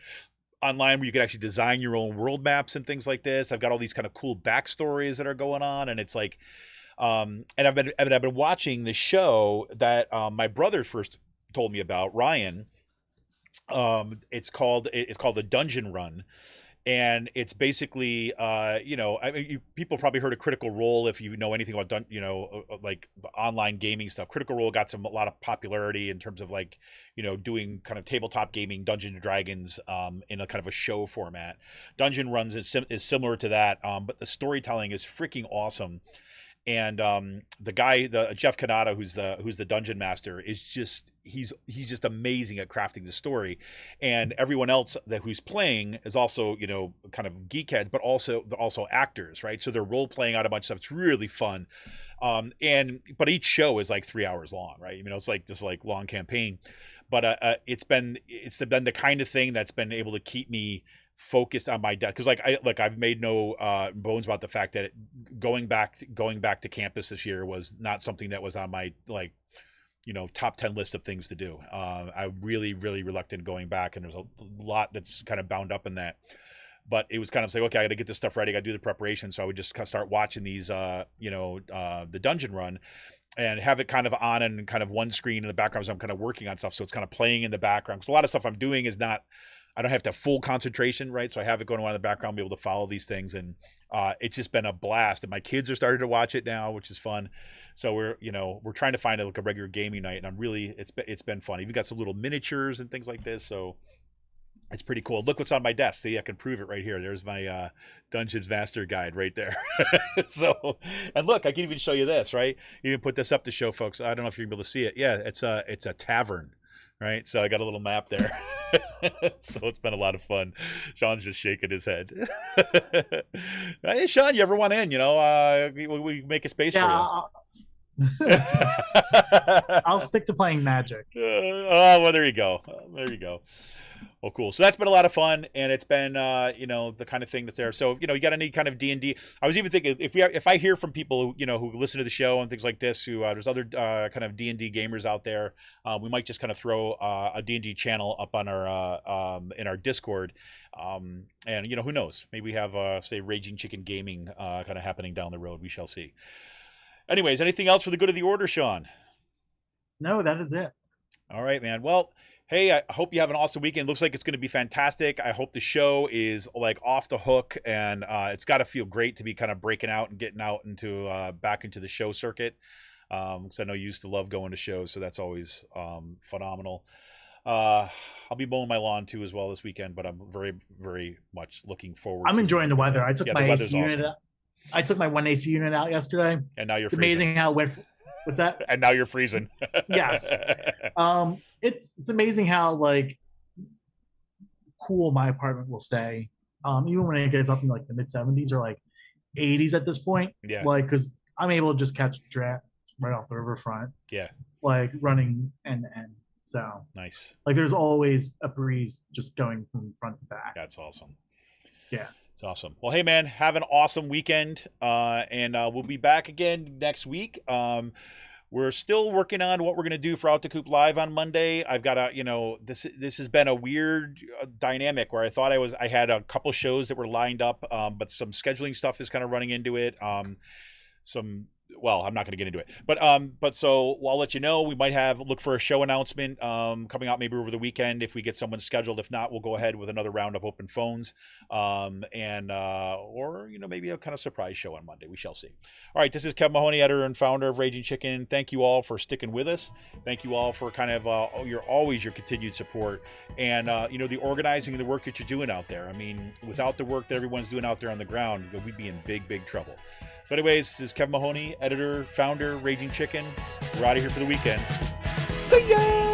online where you can actually design your own world maps and things like this. I've got all these kind of cool backstories that are going on, and it's like and I've been watching the show that my brother first told me about, Ryan. It's called The Dungeon Run, and it's basically you know, I mean, people probably heard of Critical Role if you know anything about like online gaming stuff. Critical Role got a lot of popularity in terms of like, you know, doing kind of tabletop gaming, Dungeons and Dragons in a kind of a show format. Dungeon Runs is similar to that, but the storytelling is freaking awesome. And the guy, the Jeff Kanata, who's the dungeon master, is just he's just amazing at crafting the story, and everyone else who's playing is also, you know, kind of geekhead, but also actors, right? So they're role playing out a bunch of stuff. It's really fun, but each show is like 3 hours long, right? You know, it's like this like long campaign, but it's been the kind of thing that's been able to keep me focused on my desk, because I've made no bones about the fact that going back to campus this year was not something that was on my, like, you know, top 10 list of things to do. I'm really reluctant going back, and there's a lot that's kind of bound up in that. But it was kind of like, okay, I got to get this stuff ready, I got to do the preparation. So I would just kind of start watching these the Dungeon Run, and have it kind of on and kind of one screen in the background as I'm kind of working on stuff. So it's kind of playing in the background, because a lot of stuff I'm doing is not, I don't have to have full concentration, right? So I have it going on in the background, be able to follow these things, and it's just been a blast. And my kids are starting to watch it now, which is fun. So we're trying to find like a regular gaming night, and I'm really, it's been fun. Even got some little miniatures and things like this, so it's pretty cool. Look what's on my desk. See, I can prove it right here. There's my Dungeons Master Guide right there. So, and look, I can even show you this, right? You can put this up to show folks. I don't know if you're able to see it. Yeah, it's a tavern. Right, so I got a little map there. So it's been a lot of fun. Sean's just shaking his head. Hey, Sean, you ever want in? You know, we make a space for you. I'll stick to playing Magic. Oh, well, there you go. Well, cool. So that's been a lot of fun, and it's been the kind of thing that's there. So, you know, you got any kind of D&D. I was even thinking, if I hear from people who listen to the show and things like this, who there's other kind of D&D gamers out there, we might just kind of throw a D&D channel up on our in our Discord, and who knows, maybe we have say Raging Chicken Gaming kind of happening down the road. We shall see. Anyways, anything else for the good of the order, Sean? No, that is it. All right, man. Well, hey, I hope you have an awesome weekend. Looks like it's going to be fantastic. I hope the show is like off the hook, and it's got to feel great to be kind of breaking out and getting out into back into the show circuit. because I know you used to love going to shows, so that's always phenomenal. I'll be mowing my lawn too as well this weekend, but I'm very, very much looking forward. I'm enjoying the weather. I took Yeah, my the weather's AC unit. awesome. I took my one AC unit out yesterday. And now you're It's freezing. amazing how it went. What's that? And now you're freezing. Yes. It's amazing how like cool my apartment will stay. Even when it gets up in like the mid 70s or like 80s at this point. Yeah. Like, because I'm able to just catch a draft right off the riverfront. Yeah. Like running end to end. So Nice. like there's always a breeze just going from front to back. That's awesome. Yeah. It's awesome. Well, hey man, have an awesome weekend. And we'll be back again next week. We're still working on what we're going to do for Out the Coop Live on Monday. I've got this has been a weird dynamic where I had a couple shows that were lined up, but some scheduling stuff is kind of running into it. Well, I'm not going to get into it, but so I'll let you know. We might look for a show announcement coming out maybe over the weekend if we get someone scheduled. If not, we'll go ahead with another round of open phones, or maybe a kind of surprise show on Monday. We shall see. All right, this is Kevin Mahoney, editor and founder of Raging Chicken. Thank you all for sticking with us. Thank you all for kind of your continued support and the organizing and the work that you're doing out there. I mean, without the work that everyone's doing out there on the ground, we'd be in big, big trouble. So anyways, this is Kevin Mahoney, editor, founder, Raging Chicken. We're out of here for the weekend. See ya!